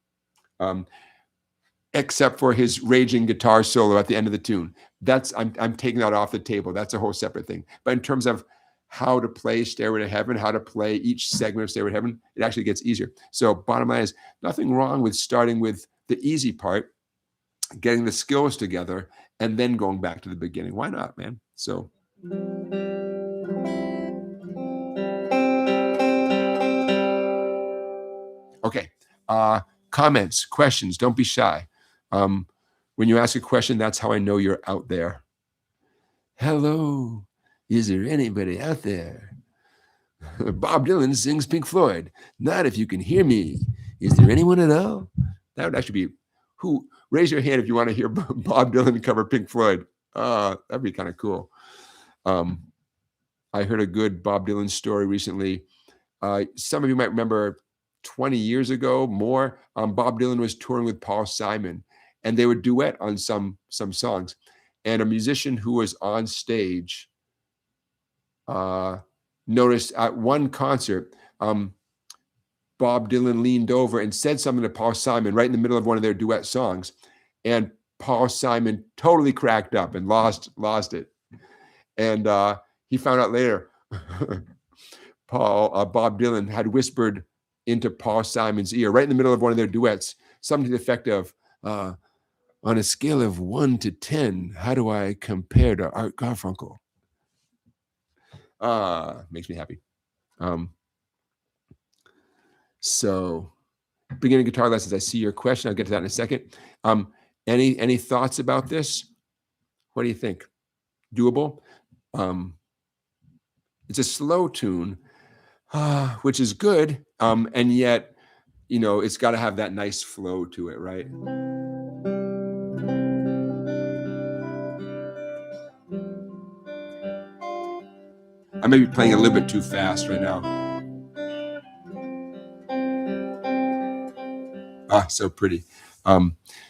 Except for his raging guitar solo at the end of the tune. I'm taking that off the table. That's a whole separate thing. But in terms of how to play Stairway to Heaven, how to play each segment of Stairway to Heaven, it actually gets easier. So bottom line is, nothing wrong with starting with the easy part, getting the skills together, and then going back to the beginning. Why not, man? So okay. Comments, questions, don't be shy. When you ask a question, that's how I know you're out there. Hello, is there anybody out there? Bob Dylan sings Pink Floyd. Not if you can hear me. Is there anyone at all? That would actually be, who? Raise your hand if you want to hear Bob Dylan cover Pink Floyd. That'd be kind of cool. I heard a good Bob Dylan story recently. Some of you might remember 20 years ago, more, Bob Dylan was touring with Paul Simon, and they would duet on some songs. And a musician who was on stage noticed at one concert, Bob Dylan leaned over and said something to Paul Simon right in the middle of one of their duet songs. And Paul Simon totally cracked up and lost it. And he found out later, Bob Dylan had whispered into Paul Simon's ear right in the middle of one of their duets, something to the effect of, on a scale of 1 to 10, how do I compare to Art Garfunkel? Makes me happy. So beginning guitar lessons, I see your question. I'll get to that in a second. Any thoughts about this? What do you think? Doable? It's a slow tune, which is good, and yet, you know, it's got to have that nice flow to it, right? I may be playing a little bit too fast right now. So pretty.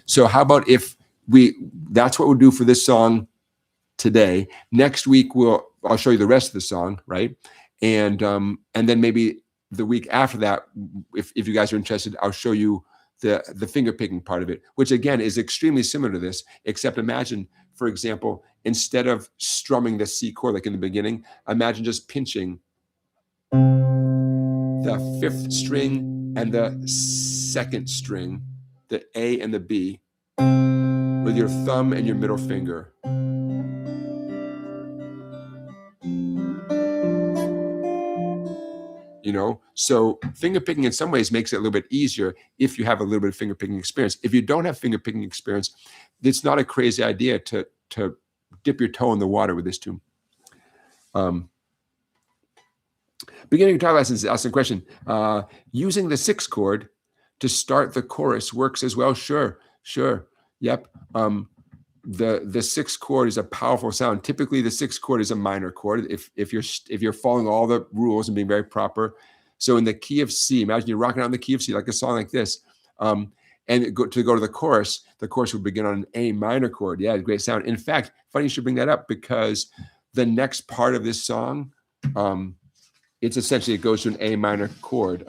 So how about if that's what we'll do for this song today. Next week, I'll show you the rest of the song, right? And then maybe the week after that, if you guys are interested, I'll show you the finger picking part of it, which again is extremely similar to this, except imagine, for example, instead of strumming the C chord like in the beginning, imagine just pinching the 5th string and the 2nd string, the A and the B, with your thumb and your middle finger. You know, so finger picking in some ways makes it a little bit easier if you have a little bit of finger picking experience. If you don't have finger picking experience, it's not a crazy idea to dip your toe in the water with this tune. Beginning guitar lessons, ask a question. Using the 6th chord to start the chorus works as well. Sure. Yep. The 6th chord is a powerful sound. Typically, the 6th chord is a minor chord. If you're following all the rules and being very proper. So in the key of C, imagine you're rocking out in the key of C, like a song like this. And to go to the chorus would begin on an A minor chord. Yeah, great sound. In fact, funny you should bring that up, because the next part of this song, it's essentially, it goes to an A minor chord.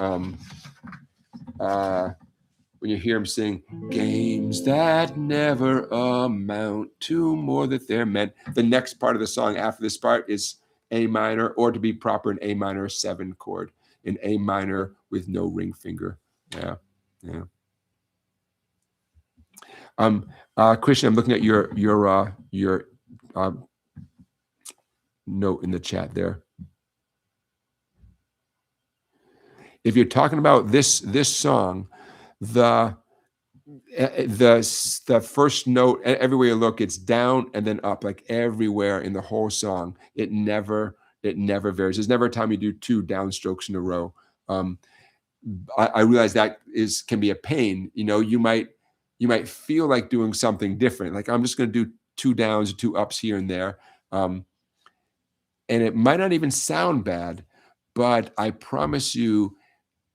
When you hear him sing, games that never amount to more that they're meant. The next part of the song after this part is A minor, or to be proper, an A minor 7 chord, an A minor with no ring finger. Yeah. Christian, I'm looking at your note in the chat there. If you're talking about this song, the first note, everywhere you look, it's down and then up, like everywhere in the whole song. It never varies. There's never a time you do 2 downstrokes in a row. I realize that can be a pain. You know, you might feel like doing something different. Like, I'm just going to do 2 downs, 2 ups here and there. And it might not even sound bad, but I promise you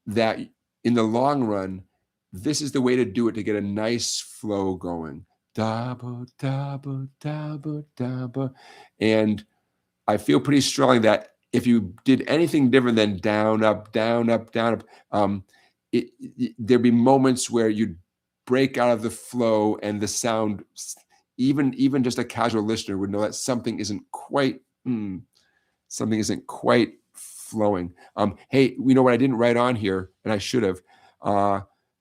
that in the long run, this is the way to do it, to get a nice flow going. Double, double, double, double. And I feel pretty strongly that if you did anything different than down, up, down, up, down, up, there'd be moments where you'd break out of the flow, and the sound, even just a casual listener would know that something isn't quite flowing. Hey, you know what I didn't write on here, and I should have,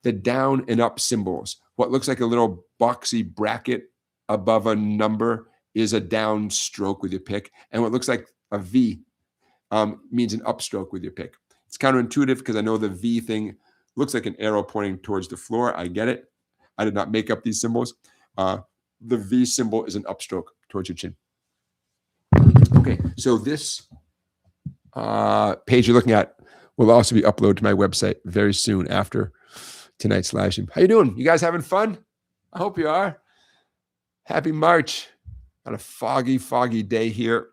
the down and up symbols. What looks like a little boxy bracket above a number is a down stroke with your pick, and what looks like a V means an upstroke with your pick. It's counterintuitive, because I know the V thing looks like an arrow pointing towards the floor. I get it. I did not make up these symbols. The V symbol is an upstroke towards your chin. Okay, so this page you're looking at will also be uploaded to my website very soon after tonight's live stream. How you doing? You guys having fun? I hope you are. Happy March. On a foggy day here.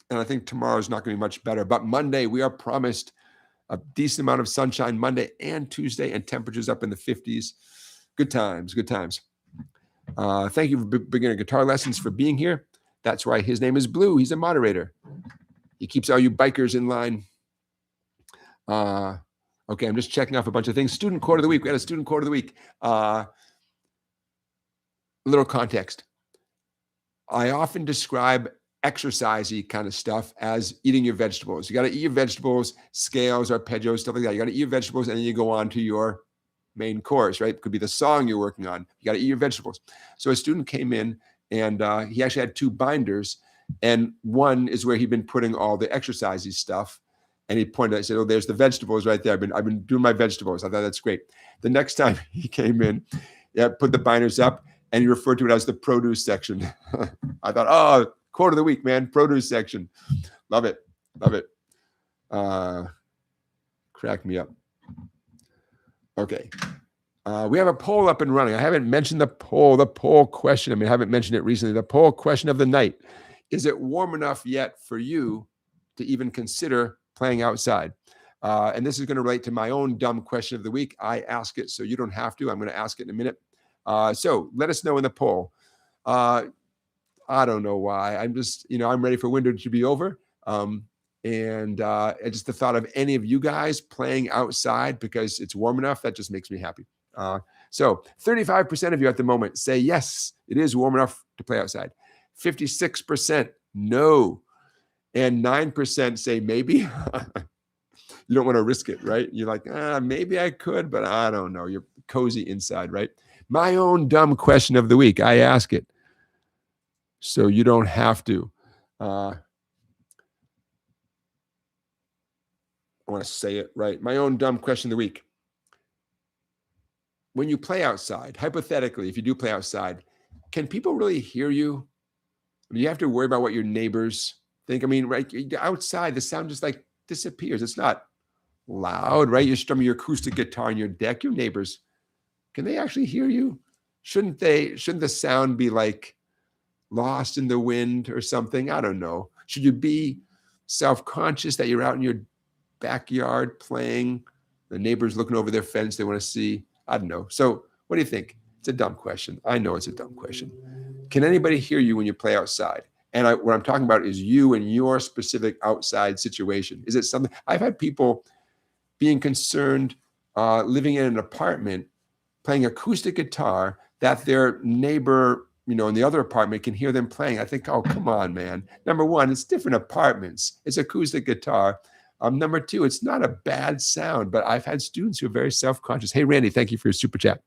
And I think tomorrow's not going to be much better. But Monday, we are promised a decent amount of sunshine Monday and Tuesday, and temperatures up in the 50s. Good times. Thank you for Beginner Guitar Lessons for being here. That's why his name is Blue. He's a moderator. He keeps all you bikers in line. Okay, I'm just checking off a bunch of things. Student quote of the week. We had a student quote of the week. A little context. I often describe exercisey kind of stuff as eating your vegetables. You got to eat your vegetables, scales, arpeggios, stuff like that. You got to eat your vegetables, and then you go on to your main course, right? It could be the song you're working on. You got to eat your vegetables. So a student came in, and he actually had 2 binders, and one is where he'd been putting all the exercisey stuff. And he pointed out, he said, "Oh, there's the vegetables right there. I've been doing my vegetables." I thought that's great. The next time he came in, put the binders up, and you refer to it as the produce section. I thought, oh, quote of the week, man, produce section. Love it. Love it. Crack me up. Okay. We have a poll up and running. I haven't mentioned the poll question. I mean, I haven't mentioned it recently. The poll question of the night. Is it warm enough yet for you to even consider playing outside? And this is going to relate to my own dumb question of the week. I ask it, so you don't have to. I'm going to ask it in a minute. So let us know in the poll. I don't know why. I'm just, I'm ready for winter to be over. And just the thought of any of you guys playing outside because it's warm enough, that just makes me happy. So 35% of you at the moment say, yes, it is warm enough to play outside. 56% no. And 9% say maybe. You don't want to risk it, right? You're like, maybe I could, but I don't know. You're cozy inside, right? My own dumb question of the week. I ask it, so you don't have to. I want to say it right. My own dumb question of the week. When you play outside, hypothetically, if you do play outside, can people really hear you? Do you have to worry about what your neighbors think? I mean, right, outside, the sound just like disappears. It's not loud, right? You're strumming your acoustic guitar on your deck. Your neighbors, can they actually hear you? Shouldn't the sound be like lost in the wind or something? I don't know. Should you be self-conscious that you're out in your backyard playing? The neighbors looking over their fence, they want to see. I don't know. So what do you think? It's a dumb question. I know it's a dumb question. Can anybody hear you when you play outside? And what I'm talking about is you and your specific outside situation. Is it something? I've had people being concerned living in an apartment playing acoustic guitar that their neighbor, in the other apartment can hear them playing. I think, oh, come on, man. Number one, it's different apartments. It's acoustic guitar. Number two, it's not a bad sound, but I've had students who are very self-conscious. Hey, Randy, thank you for your super chat.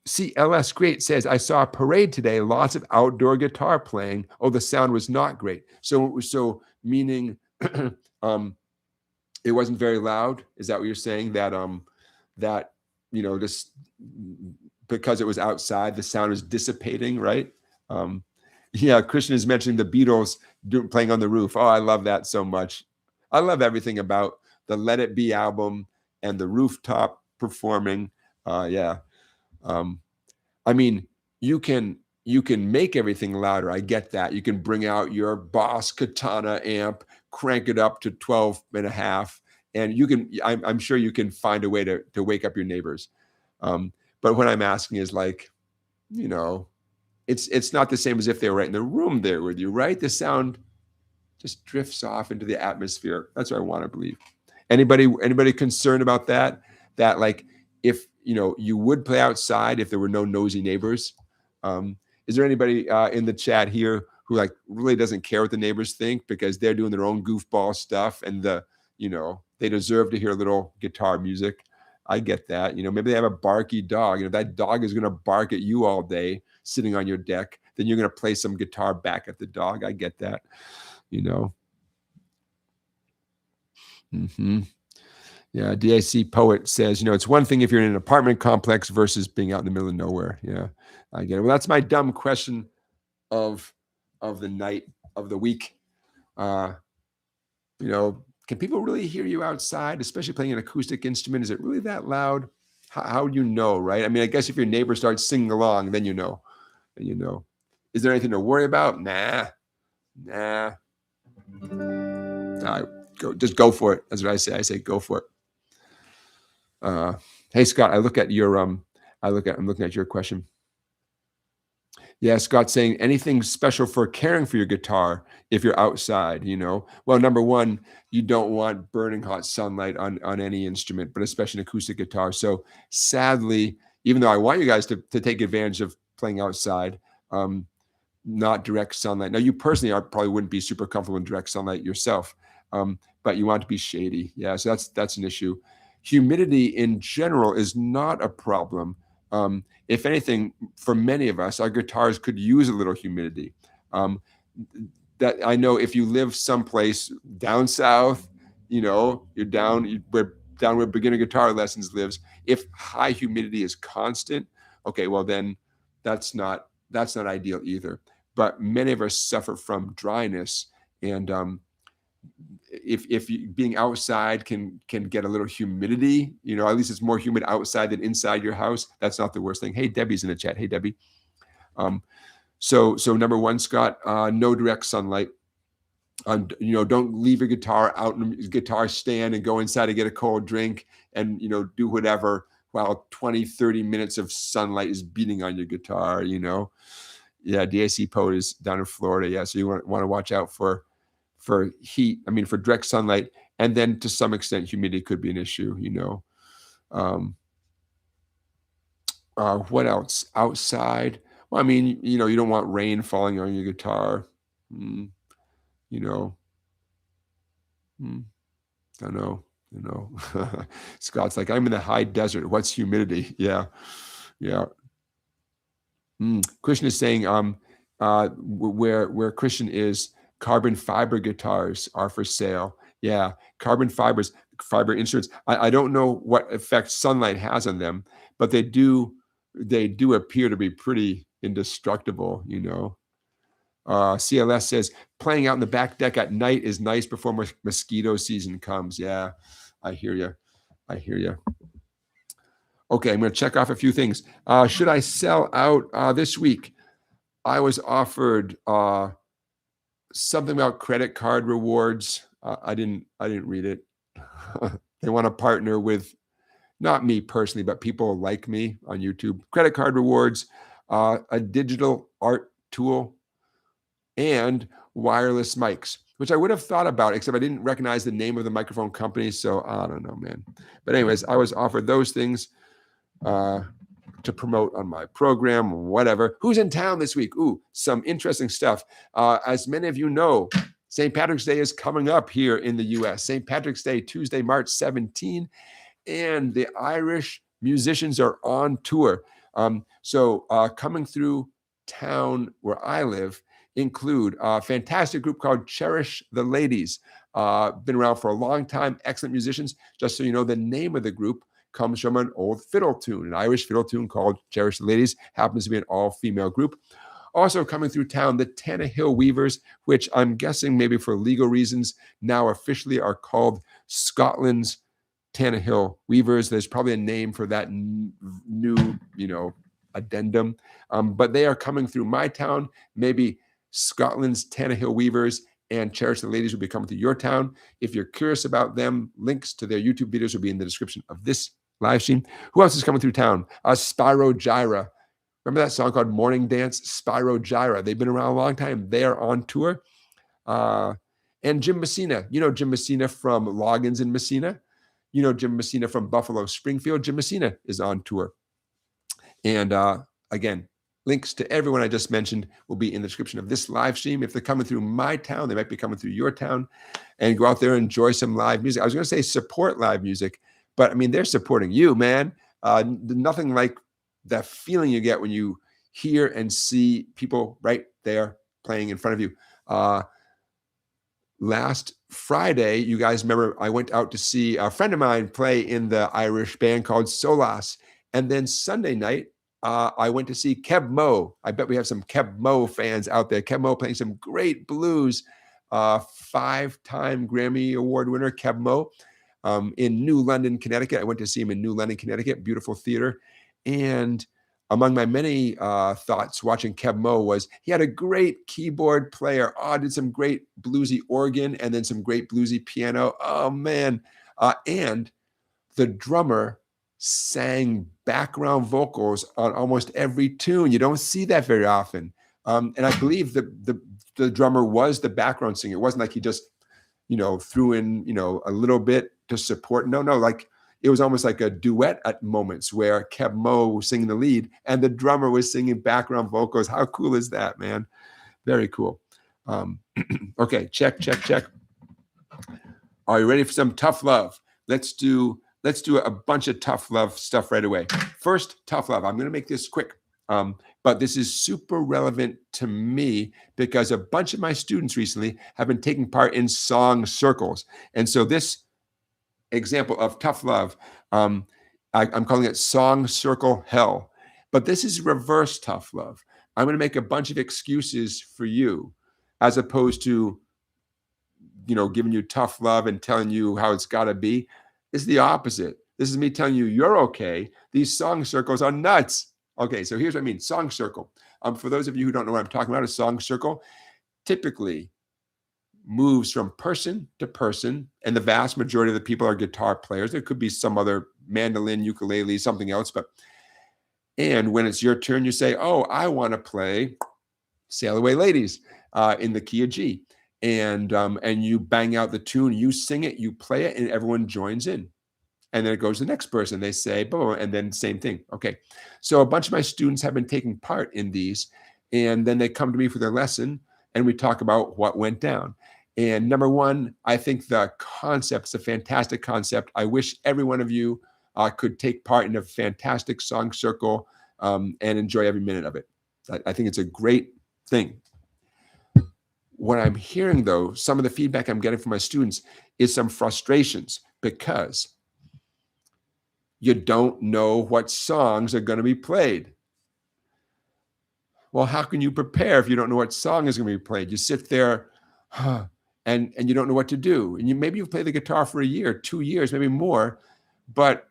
CLS Great says, I saw a parade today, lots of outdoor guitar playing. Oh, the sound was not great. So meaning it wasn't very loud. Is that what you're saying? That just because it was outside, the sound was dissipating, right? Yeah, Christian is mentioning the Beatles playing on the roof. Oh, I love that so much. I love everything about the Let It Be album and the rooftop performing. Yeah. I mean, you can make everything louder. I get that. You can bring out your Boss Katana amp, crank it up to 12.5, and I'm sure you can find a way to wake up your neighbors. But what I'm asking is like, it's not the same as if they were right in the room there with you, right? The sound just drifts off into the atmosphere. That's what I want to believe. Anybody concerned about that? That like if you would play outside if there were no nosy neighbors? Is there anybody in the chat here who like really doesn't care what the neighbors think because they're doing their own goofball stuff and they deserve to hear a little guitar music? I get that. Maybe they have a barky dog. That dog is going to bark at you all day sitting on your deck. Then you're going to play some guitar back at the dog. I get that. Yeah, DIC Poet says, it's one thing if you're in an apartment complex versus being out in the middle of nowhere. Yeah, I get it. Well, that's my dumb question of the night, of the week. Can people really hear you outside, especially playing an acoustic instrument? Is it really that loud? How do you know, right? I mean, I guess if your neighbor starts singing along, then you know. Is there anything to worry about? Nah. Just go for it. That's what I say. I say go for it. Hey Scott, I'm looking at your question. Yeah, Scott's saying anything special for caring for your guitar if you're outside, Well, number one, you don't want burning hot sunlight on any instrument, but especially an acoustic guitar. So sadly, even though I want you guys to take advantage of playing outside, not direct sunlight. Now, you personally probably wouldn't be super comfortable in direct sunlight yourself, but you want it to be shady. Yeah, so that's an issue. Humidity in general is not a problem. If anything, for many of us, our guitars could use a little humidity. That I know if you live someplace down south, you're down where down where beginner guitar lessons lives, if high humidity is constant, okay, well then that's not ideal either. But many of us suffer from dryness, and if being outside can get a little humidity, at least it's more humid outside than inside your house. That's not the worst thing. Hey, Debbie's in the chat. Hey, Debbie. So number one, Scott, no direct sunlight. Don't leave your guitar out in the guitar stand and go inside to get a cold drink and, do whatever while 20, 30 minutes of sunlight is beating on your guitar, Yeah, DAC Poet is down in Florida. Yeah, so you want to watch out for heat, for direct sunlight. And then to some extent, humidity could be an issue, What else? Outside? Well, you don't want rain falling on your guitar. I know. Scott's like, I'm in the high desert. What's humidity? Yeah. Christian is saying, where Christian is, carbon fiber guitars are for sale. Yeah, carbon fiber inserts. I don't know what effect sunlight has on them, but they do appear to be pretty indestructible, CLS says, playing out in the back deck at night is nice before mosquito season comes. Yeah, I hear you. Okay, I'm going to check off a few things. Should I sell out this week? I was offered something about credit card rewards. I didn't read it. They want to partner with, not me personally, but people like me on YouTube. Credit card rewards, a digital art tool, and wireless mics, which I would have thought about, except I didn't recognize the name of the microphone company. So I don't know, man. But anyways, I was offered those things to promote on my program, whatever. Who's in town this week? Ooh, some interesting stuff. As many of you know, St. Patrick's Day is coming up here in the US. St. Patrick's Day, Tuesday, March 17, and the Irish musicians are on tour. So coming through town where I live include a fantastic group called Cherish the Ladies. Been around for a long time, excellent musicians. Just so you know, the name of the group comes from an old fiddle tune, an Irish fiddle tune called Cherish the Ladies, happens to be an all-female group. Also coming through town, the Tannehill Weavers, which I'm guessing maybe for legal reasons now officially are called Scotland's Tannehill Weavers. There's probably a name for that new, addendum. But they are coming through my town. Maybe Scotland's Tannehill Weavers and Cherish the Ladies will be coming to your town. If you're curious about them, links to their YouTube videos will be in the description of this live stream. Who else is coming through town? Spyro Gyra. Remember that song called Morning Dance? Spyro Gyra. They've been around a long time. They are on tour. And Jim Messina. You know Jim Messina from Loggins in Messina. You know Jim Messina from Buffalo Springfield. Jim Messina is on tour. And again, links to everyone I just mentioned will be in the description of this live stream. If they're coming through my town, they might be coming through your town, and go out there and enjoy some live music. I was going to say support live music, but they're supporting you, man. Nothing like that feeling you get when you hear and see people right there playing in front of you. Last Friday, you guys remember I went out to see a friend of mine play in the Irish band called Solas. And then Sunday night, I went to see Keb Mo. I bet we have some Keb Mo fans out there. Keb Mo playing some great blues. 5-time Grammy Award winner, Keb Mo, in New London, Connecticut. I went to see him in New London, Connecticut, beautiful theater. And among my many thoughts watching Keb Mo was he had a great keyboard player. Did some great bluesy organ and then some great bluesy piano. Oh, man. And the drummer sang background vocals on almost every tune. You don't see that very often. And I believe the drummer was the background singer. It wasn't like he just, threw in, a little bit to support. No, like it was almost like a duet at moments where Keb Mo was singing the lead and the drummer was singing background vocals. How cool is that, man? Very cool. Okay, check. Are you ready for some tough love? Let's do a bunch of tough love stuff right away. First, tough love. I'm going to make this quick, but this is super relevant to me because a bunch of my students recently have been taking part in song circles. And so this example of tough love. I'm calling it Song Circle Hell, but this is reverse tough love. I'm going to make a bunch of excuses for you, as opposed to, giving you tough love and telling you how it's got to be. It's the opposite. This is me telling you you're okay. These song circles are nuts. Okay, so here's what I mean. Song circle. For those of you who don't know what I'm talking about, a song circle typically moves from person to person, and the vast majority of the people are guitar players. There could be some other mandolin, ukulele, something else, and when it's your turn, you say, "Oh, I want to play Sail Away Ladies in the key of G," and you bang out the tune, you sing it, you play it, and everyone joins in. And then it goes to the next person. They say, "Boom," and then same thing. Okay, so a bunch of my students have been taking part in these, and then they come to me for their lesson, and we talk about what went down. And number one, I think the concept's a fantastic concept. I wish every one of you could take part in a fantastic song circle and enjoy every minute of it. I think it's a great thing. What I'm hearing, though, some of the feedback I'm getting from my students is some frustrations because you don't know what songs are going to be played. Well, how can you prepare if you don't know what song is going to be played? You sit there and you don't know what to do. And maybe you've played the guitar for a year, 2 years, maybe more, but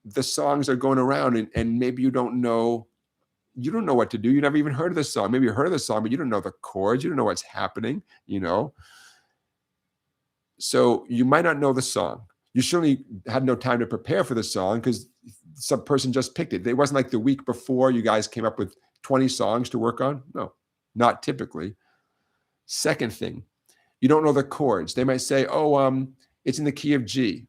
the songs are going around and maybe you don't know what to do. You never even heard of the song. Maybe you heard of the song, but you don't know the chords. You don't know what's happening, So you might not know the song. You certainly had no time to prepare for the song because some person just picked it. It wasn't like the week before you guys came up with 20 songs to work on. No, not typically. Second thing, you don't know the chords. They might say, "Oh, it's in the key of G."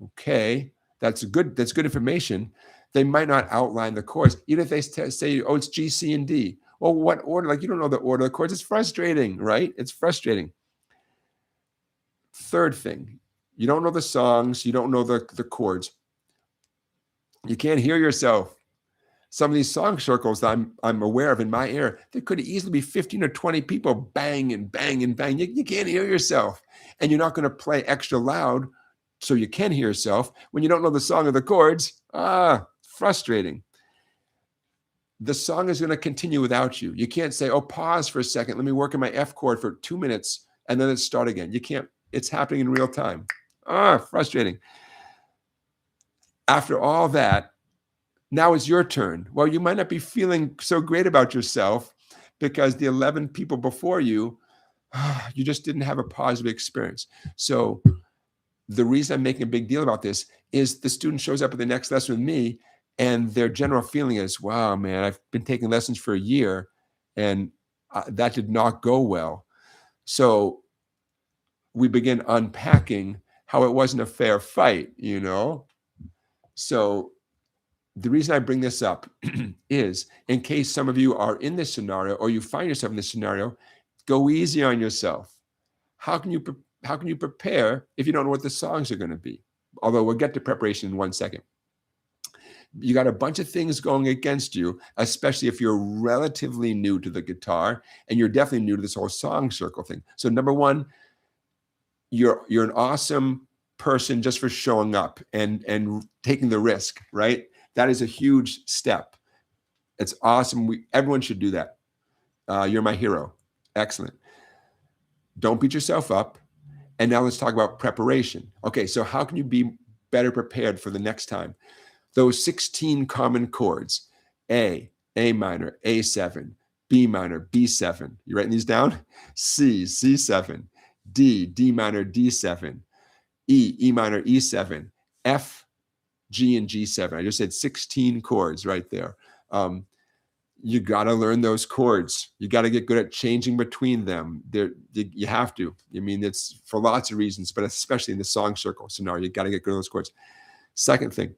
Okay, that's good information. They might not outline the chords. Even if they say, "Oh, it's G, C, and D." Well, what order? Like, you don't know the order of the chords. It's frustrating, right? It's frustrating. Third thing, you don't know the songs. You don't know the chords. You can't hear yourself. Some of these song circles that I'm aware of in my area, there could easily be 15 or 20 people bang and bang and bang. You can't hear yourself. And you're not going to play extra loud so you can hear yourself when you don't know the song or the chords. Frustrating. The song is going to continue without you. You can't say, "Oh, pause for a second. Let me work on my F chord for 2 minutes and then let's start again." You can't. It's happening in real time. Frustrating. After all that, now it's your turn. Well, you might not be feeling so great about yourself because the 11 people before you, you just didn't have a positive experience. So the reason I'm making a big deal about this is the student shows up at the next lesson with me and their general feeling is, "Wow, man, I've been taking lessons for a year and that did not go well." So we begin unpacking how it wasn't a fair fight, So the reason I bring this up is in case some of you are in this scenario or you find yourself in this scenario, go easy on yourself. How can you prepare if you don't know what the songs are going to be? Although we'll get to preparation in 1 second. You got a bunch of things going against you, especially if you're relatively new to the guitar and you're definitely new to this whole song circle thing. So number one, you're an awesome person just for showing up and taking the risk, right? That is a huge step. It's awesome. Everyone should do that. You're my hero. Excellent. Don't beat yourself up. And now let's talk about preparation. Okay, so how can you be better prepared for the next time? Those 16 common chords, A minor, A7, B minor, B7. You writing these down? C, C7, D minor, D7, E minor, E7, F, G, and G7. I just said 16 chords right there. You got to learn those chords. You got to get good at changing between them. You have to. I mean, it's for lots of reasons, but especially in the song circle scenario, you got to get good at those chords. Second thing,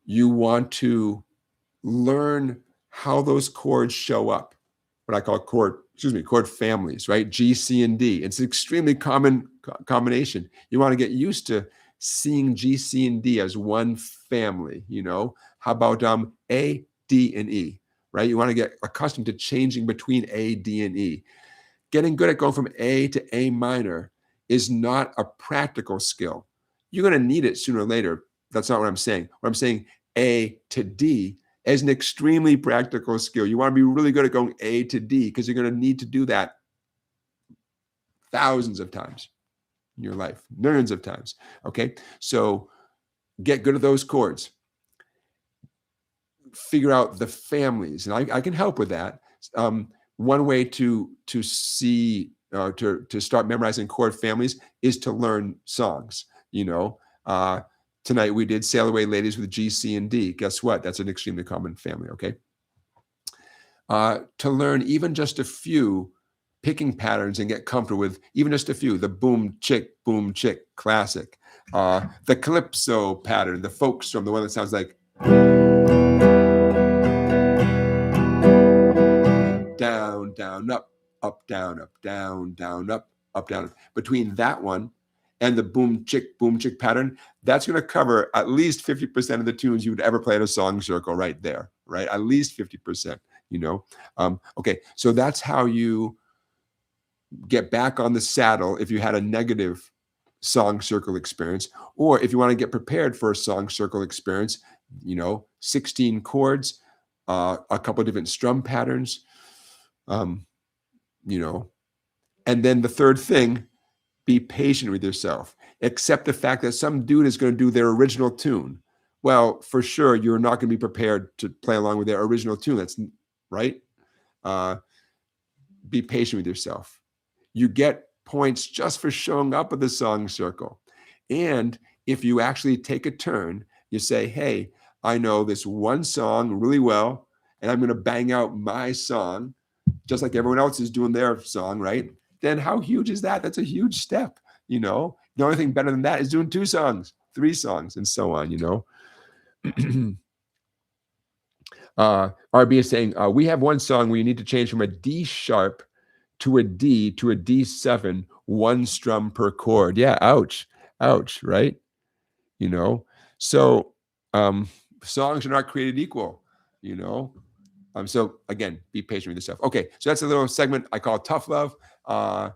you want to learn how those chords show up. What I call chord families, right? G, C, and D. It's an extremely common combination. You want to get used to seeing G, C, and D as one family, How about A, D, and E, right? You want to get accustomed to changing between A, D, and E. Getting good at going from A to A minor is not a practical skill. You're going to need it sooner or later. That's not what I'm saying. What I'm saying, A to D is an extremely practical skill. You want to be really good at going A to D because you're going to need to do that thousands of times in your life, millions of times. Okay, so get good at those chords. Figure out the families, and I can help with that. One way to see to start memorizing chord families is to learn songs. Tonight we did Sail Away Ladies with G, C, and D. Guess what? That's an extremely common family, okay? To learn even just a few picking patterns and get comfortable with even just a few, the boom, chick, classic. The calypso pattern, the folk strum, the one that sounds like down, down, up, down, down, up, down. Between that one and the boom, chick pattern, that's going to cover at least 50% of the tunes you would ever play at a song circle right there, right? At least 50%, Okay, so that's how you get back on the saddle if you had a negative song circle experience, or if you want to get prepared for a song circle experience, 16 chords, a couple of different strum patterns, and then the third thing, be patient with yourself. Accept the fact that some dude is going to do their original tune. Well, for sure, you're not going to be prepared to play along with their original tune. That's right. Be patient with yourself. You get points just for showing up at the song circle. And if you actually take a turn, you say, hey, I know this one song really well, and I'm going to bang out my song just like everyone else is doing their song, right? Then how huge is that? That's a huge step, The only thing better than that is doing 2 songs, 3 songs, and so on, RB is saying, we have one song where you need to change from a D sharp to a D to a D7, 1 strum per chord. Yeah, ouch, right? So songs are not created equal, So again, be patient with yourself. Okay, so that's a little segment I call Tough Love. I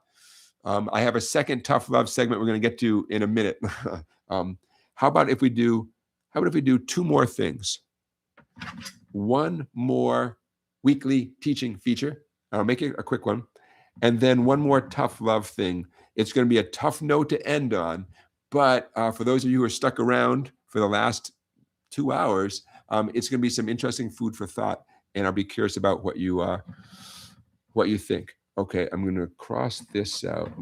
have a second Tough Love segment we're going to get to in a minute. How about if we do 2 more things? One more weekly teaching feature. I'll make it a quick one. And then one more tough love thing. It's going to be a tough note to end on. But for those of you who are stuck around for the last 2 hours, it's going to be some interesting food for thought. And I'll be curious about what you think. Okay, I'm going to cross this out.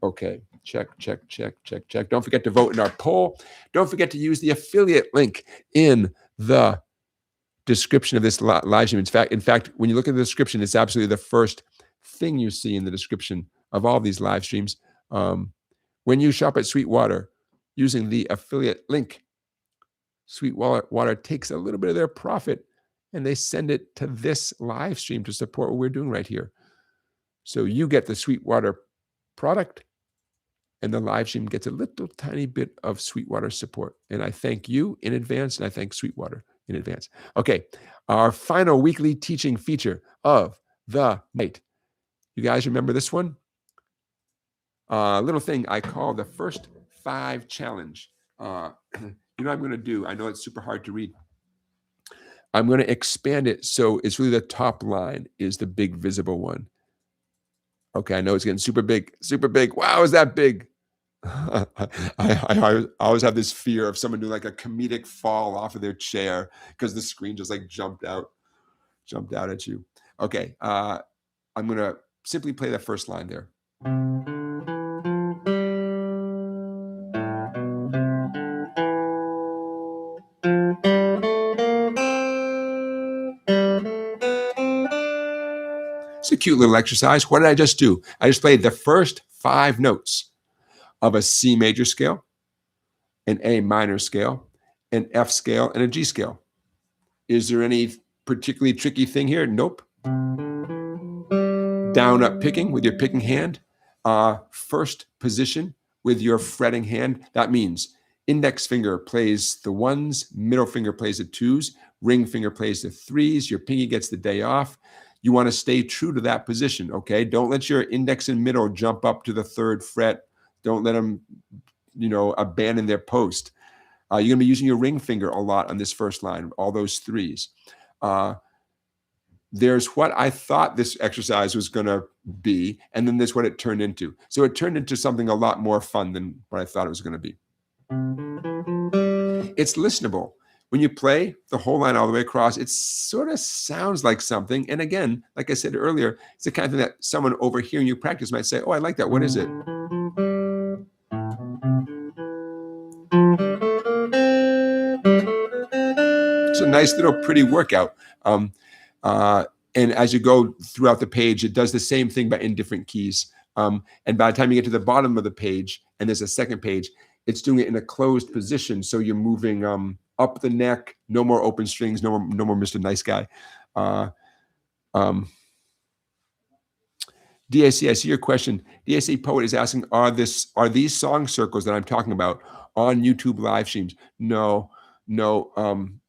Okay, check. Don't forget to vote in our poll. Don't forget to use the affiliate link in the description of this live stream. In fact, when you look at the description, it's absolutely the first thing you see in the description of all these live streams. When you shop at Sweetwater using the affiliate link, Sweetwater takes a little bit of their profit and they send it to this live stream to support what we're doing right here. So you get the Sweetwater product and the live stream gets a little tiny bit of Sweetwater support. And I thank you in advance, and I thank Sweetwater in advance. Okay, our final weekly teaching feature of the night. You guys remember this one? A little thing I call the first 5 challenge. I'm going to do, I know it's super hard to read. I'm going to expand it so it's really the top line is the big visible one. Okay, I know it's getting super big. Wow, is that big? I always have this fear of someone doing like a comedic fall off of their chair because the screen just like jumped out at you. Okay, I'm going to simply play the first line there. It's a cute little exercise. What did I just do? I just played the first 5 notes of a C major scale, an A minor scale, an F scale, and a G scale. Is there any particularly tricky thing here? Nope. Down, up picking with your picking hand. First position with your fretting hand. That means index finger plays the 1s, middle finger plays the 2s, ring finger plays the 3s, your pinky gets the day off. you want to stay true to that position, okay? Don't let your index and middle jump up to the 3rd fret. Don't let them, abandon their post. You're going to be using your ring finger a lot on this first line, all those 3s. There's what I thought this exercise was going to be, and then there's what it turned into. So it turned into something a lot more fun than what I thought it was going to be. It's listenable. When you play the whole line all the way across, it sort of sounds like something. And again, like I said earlier, it's the kind of thing that someone overhearing you practice might say, oh, I like that. What is it? It's a nice little pretty workout. And as you go throughout the page, it does the same thing, but in different keys. And by the time you get to the bottom of the page, and there's a second page, it's doing it in a closed position. So you're moving up the neck, no more open strings, no more Mr. Nice Guy. DAC, I see your question. DAC Poet is asking, are these song circles that I'm talking about on YouTube live streams? No,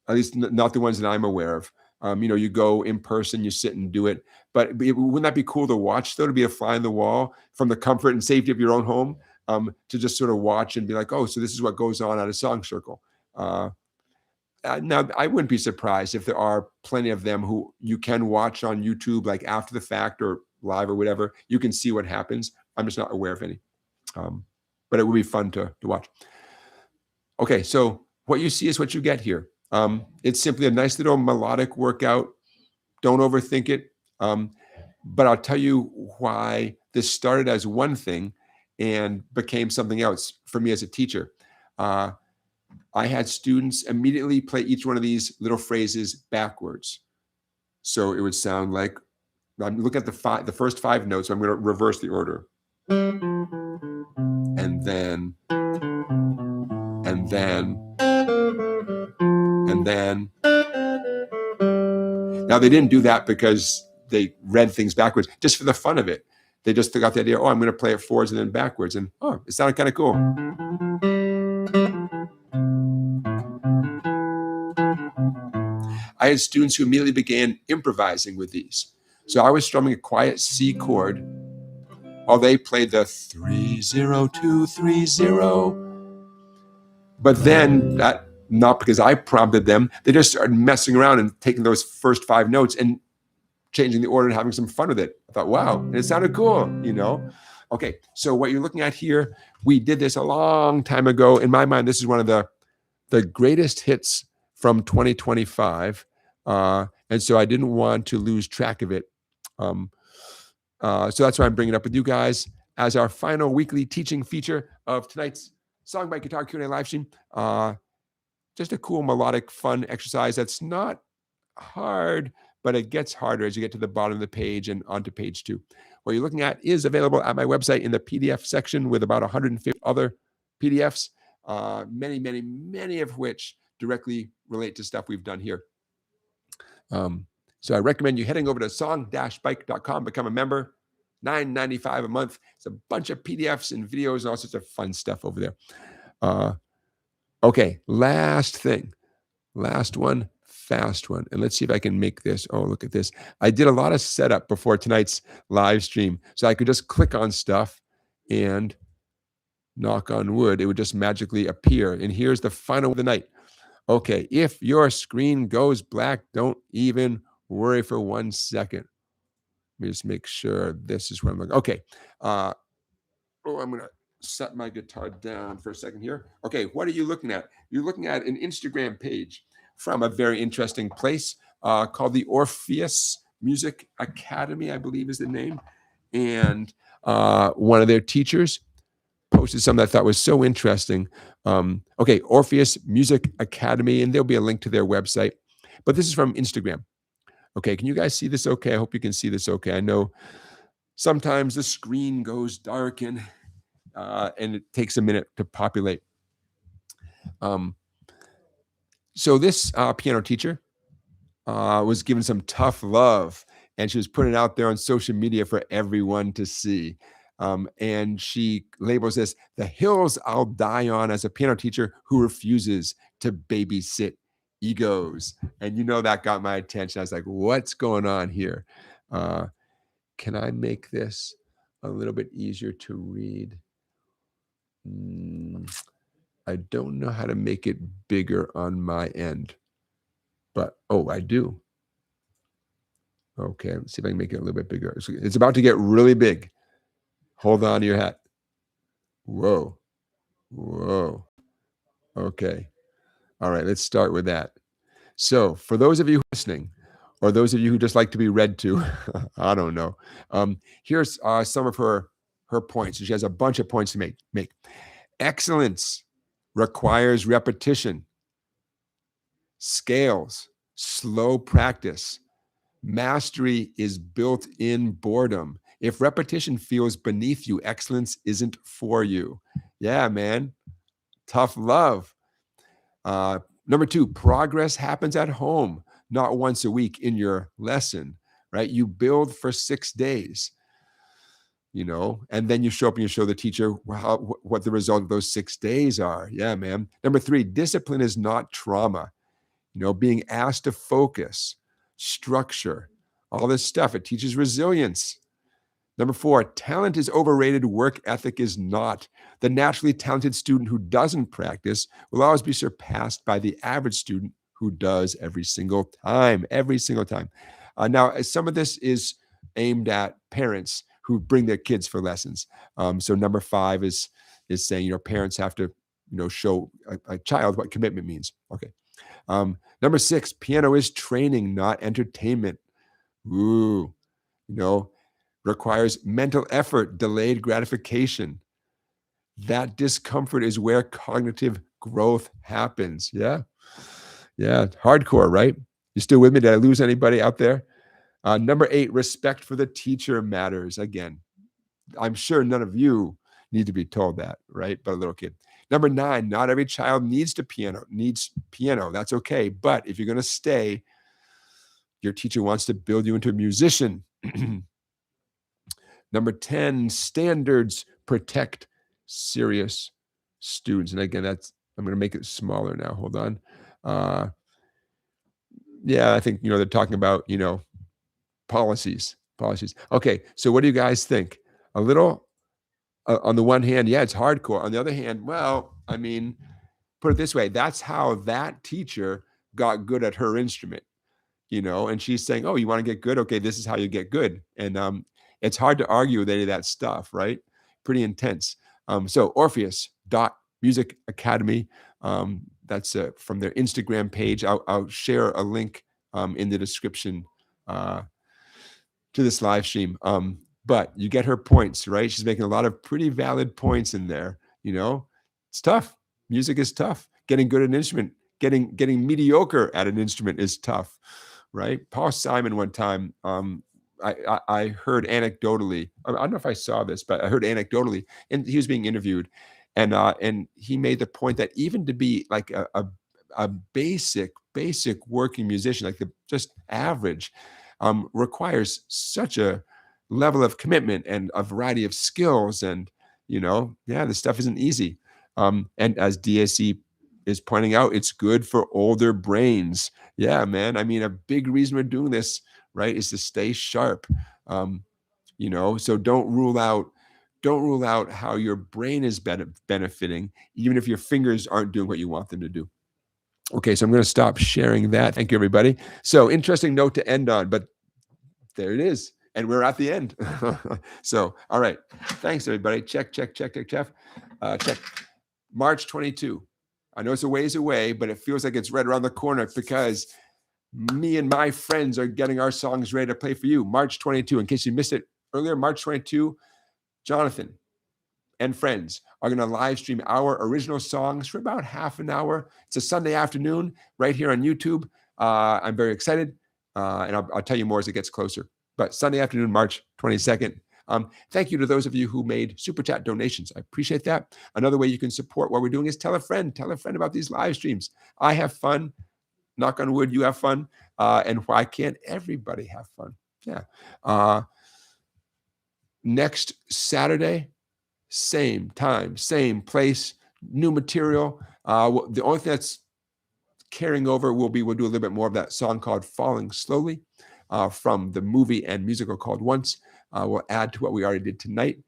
at least not the ones that I'm aware of. You go in person, you sit and do it. But wouldn't that be cool to watch, though, to be a fly on the wall from the comfort and safety of your own home, to just sort of watch and be like, oh, so this is what goes on at a song circle. Now, I wouldn't be surprised if there are plenty of them who you can watch on YouTube, like after the fact or live or whatever. You can see what happens. I'm just not aware of any. But it would be fun to watch. Okay, so what you see is what you get here. It's simply a nice little melodic workout. Don't overthink it. But I'll tell you why this started as one thing and became something else for me as a teacher. I had students immediately play each one of these little phrases backwards. So it would sound like, I'm looking at the first 5 notes, so I'm going to reverse the order. And then, and then, and then. Now, they didn't do that because they read things backwards, just for the fun of it. They just got the idea, oh, I'm going to play it forwards and then backwards. And, oh, it sounded kind of cool. I had students who immediately began improvising with these. So I was strumming a quiet C chord while they played the 3-0-2-3-0. But then, not because I prompted them, they just started messing around and taking those first 5 notes and changing the order and having some fun with it. I thought, wow, and it sounded cool, Okay, so what you're looking at here, we did this a long time ago. In my mind, this is one of the greatest hits from 2025. And so I didn't want to lose track of it. So that's why I'm bringing it up with you guys as our final weekly teaching feature of tonight's SongBike Guitar Q&A livestream. Just a cool, melodic, fun exercise that's not hard, but it gets harder as you get to the bottom of the page and onto page 2. What you're looking at is available at my website in the PDF section with about 150 other PDFs, many, many, many of which directly relate to stuff we've done here. So I recommend you heading over to song-bike.com, become a member, $9.95 a month. It's a bunch of PDFs and videos and all sorts of fun stuff over there. Okay, last thing, last one, fast one. And let's see if I can make this. Oh, look at this. I did a lot of setup before tonight's live stream. So I could just click on stuff and knock on wood, it would just magically appear. And here's the final of the night. Okay, if your screen goes black, don't even worry for 1 second. Let me just make sure this is where I'm looking. Okay. I'm going to set my guitar down for a second here. Okay, what are you looking at? You're looking at an Instagram page from a very interesting place called the Orpheus Music Academy, I believe is the name. And one of their teachers posted something that I thought was so interesting. Okay, Orpheus Music Academy, and there'll be a link to their website. But this is from Instagram. Okay, can you guys see this okay? I hope you can see this okay. I know sometimes the screen goes dark and it takes a minute to populate. So this piano teacher was given some tough love, and she was putting it out there on social media for everyone to see. And she labels this, "The hills I'll die on as a piano teacher who refuses to babysit egos." And that got my attention. I was like, what's going on here? Can I make this a little bit easier to read? I don't know how to make it bigger on my end, but I do. Okay, let's see if I can make it a little bit bigger. It's about to get really big. Hold on to your hat. Whoa. Okay. All right, let's start with that. So for those of you listening, or those of you who just like to be read to, I don't know. Here's some of her points. She has a bunch of points to make. Excellence requires repetition, scales, slow practice. Mastery is built in boredom. If repetition feels beneath you, excellence isn't for you. Yeah, man. Tough love. Number 2, progress happens at home, not once a week in your lesson, right? You build for 6 days, and then you show up and you show the teacher what the result of those 6 days are. Yeah, man. Number 3, discipline is not trauma. Being asked to focus, structure, all this stuff. It teaches resilience. Number 4, talent is overrated. Work ethic is not. The naturally talented student who doesn't practice will always be surpassed by the average student who does every single time. Now, some of this is aimed at parents who bring their kids for lessons. So number 5 is saying, parents have to, show a child what commitment means. Okay. Number 6, piano is training, not entertainment. Ooh, requires mental effort, delayed gratification. That discomfort is where cognitive growth happens. Yeah. Hardcore, right? You still with me? Did I lose anybody out there? Number 8, respect for the teacher matters. Again, I'm sure none of you need to be told that, right? But a little kid. Number 9, not every child needs piano. That's okay. But if you're going to stay, your teacher wants to build you into a musician. Number 10, standards protect serious students. And again, I'm going to make it smaller now. Hold on. Yeah, I think, they're talking about, policies. Okay, so what do you guys think? A little, on the one hand, yeah, it's hardcore. On the other hand, well, I mean, put it this way. That's how that teacher got good at her instrument, and she's saying, oh, you want to get good? Okay, this is how you get good. And it's hard to argue with any of that stuff, right? Pretty intense. So Orpheus.Music Academy, that's from their Instagram page. I'll share a link in the description to this live stream. But you get her points, right? She's making a lot of pretty valid points in there. It's tough. Music is tough. Getting good at an instrument, getting mediocre at an instrument is tough, right? Paul Simon one time, I heard anecdotally, I don't know if I saw this, but I heard anecdotally, and he was being interviewed, and he made the point that even to be like a basic working musician, like the just average, requires such a level of commitment and a variety of skills, and this stuff isn't easy. And as DSE is pointing out, it's good for older brains. Yeah, man. I mean, a big reason we're doing this, right, is to stay sharp. So don't rule out how your brain is benefiting, even if your fingers aren't doing what you want them to do. Okay, so I'm going to stop sharing that. Thank you, everybody. So interesting note to end on, but there it is. And we're at the end. So, all right. Thanks, everybody. Check. Check. March 22. I know it's a ways away, but it feels like it's right around the corner because me and my friends are getting our songs ready to play for you. March 22. In case you missed it earlier, March 22, Jonathan and friends are going to live stream our original songs for about half an hour. It's a Sunday afternoon right here on YouTube. I'm very excited, and I'll tell you more as it gets closer. But Sunday afternoon, March 22nd. Thank you to those of you who made Super Chat donations. I appreciate that. Another way you can support what we're doing is tell a friend about these live streams. I have fun. Knock on wood, you have fun. And why can't everybody have fun? Yeah. Next Saturday, same time, same place, new material. The only thing that's carrying over we'll do a little bit more of that song called Falling Slowly. from the movie and musical called Once. We'll add to what we already did tonight.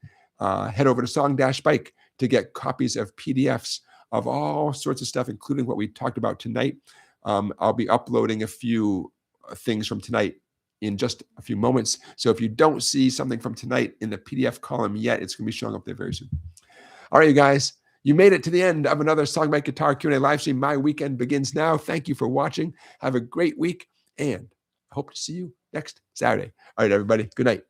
Head over to Song-Bike to get copies of PDFs of all sorts of stuff, including what we talked about tonight. I'll be uploading a few things from tonight in just a few moments. So if you don't see something from tonight in the PDF column yet, it's going to be showing up there very soon. All right, you guys, you made it to the end of another SongBike Guitar Q&A live stream. My weekend begins now. Thank you for watching. Have a great week, and I hope to see you next Saturday. All right, everybody, good night.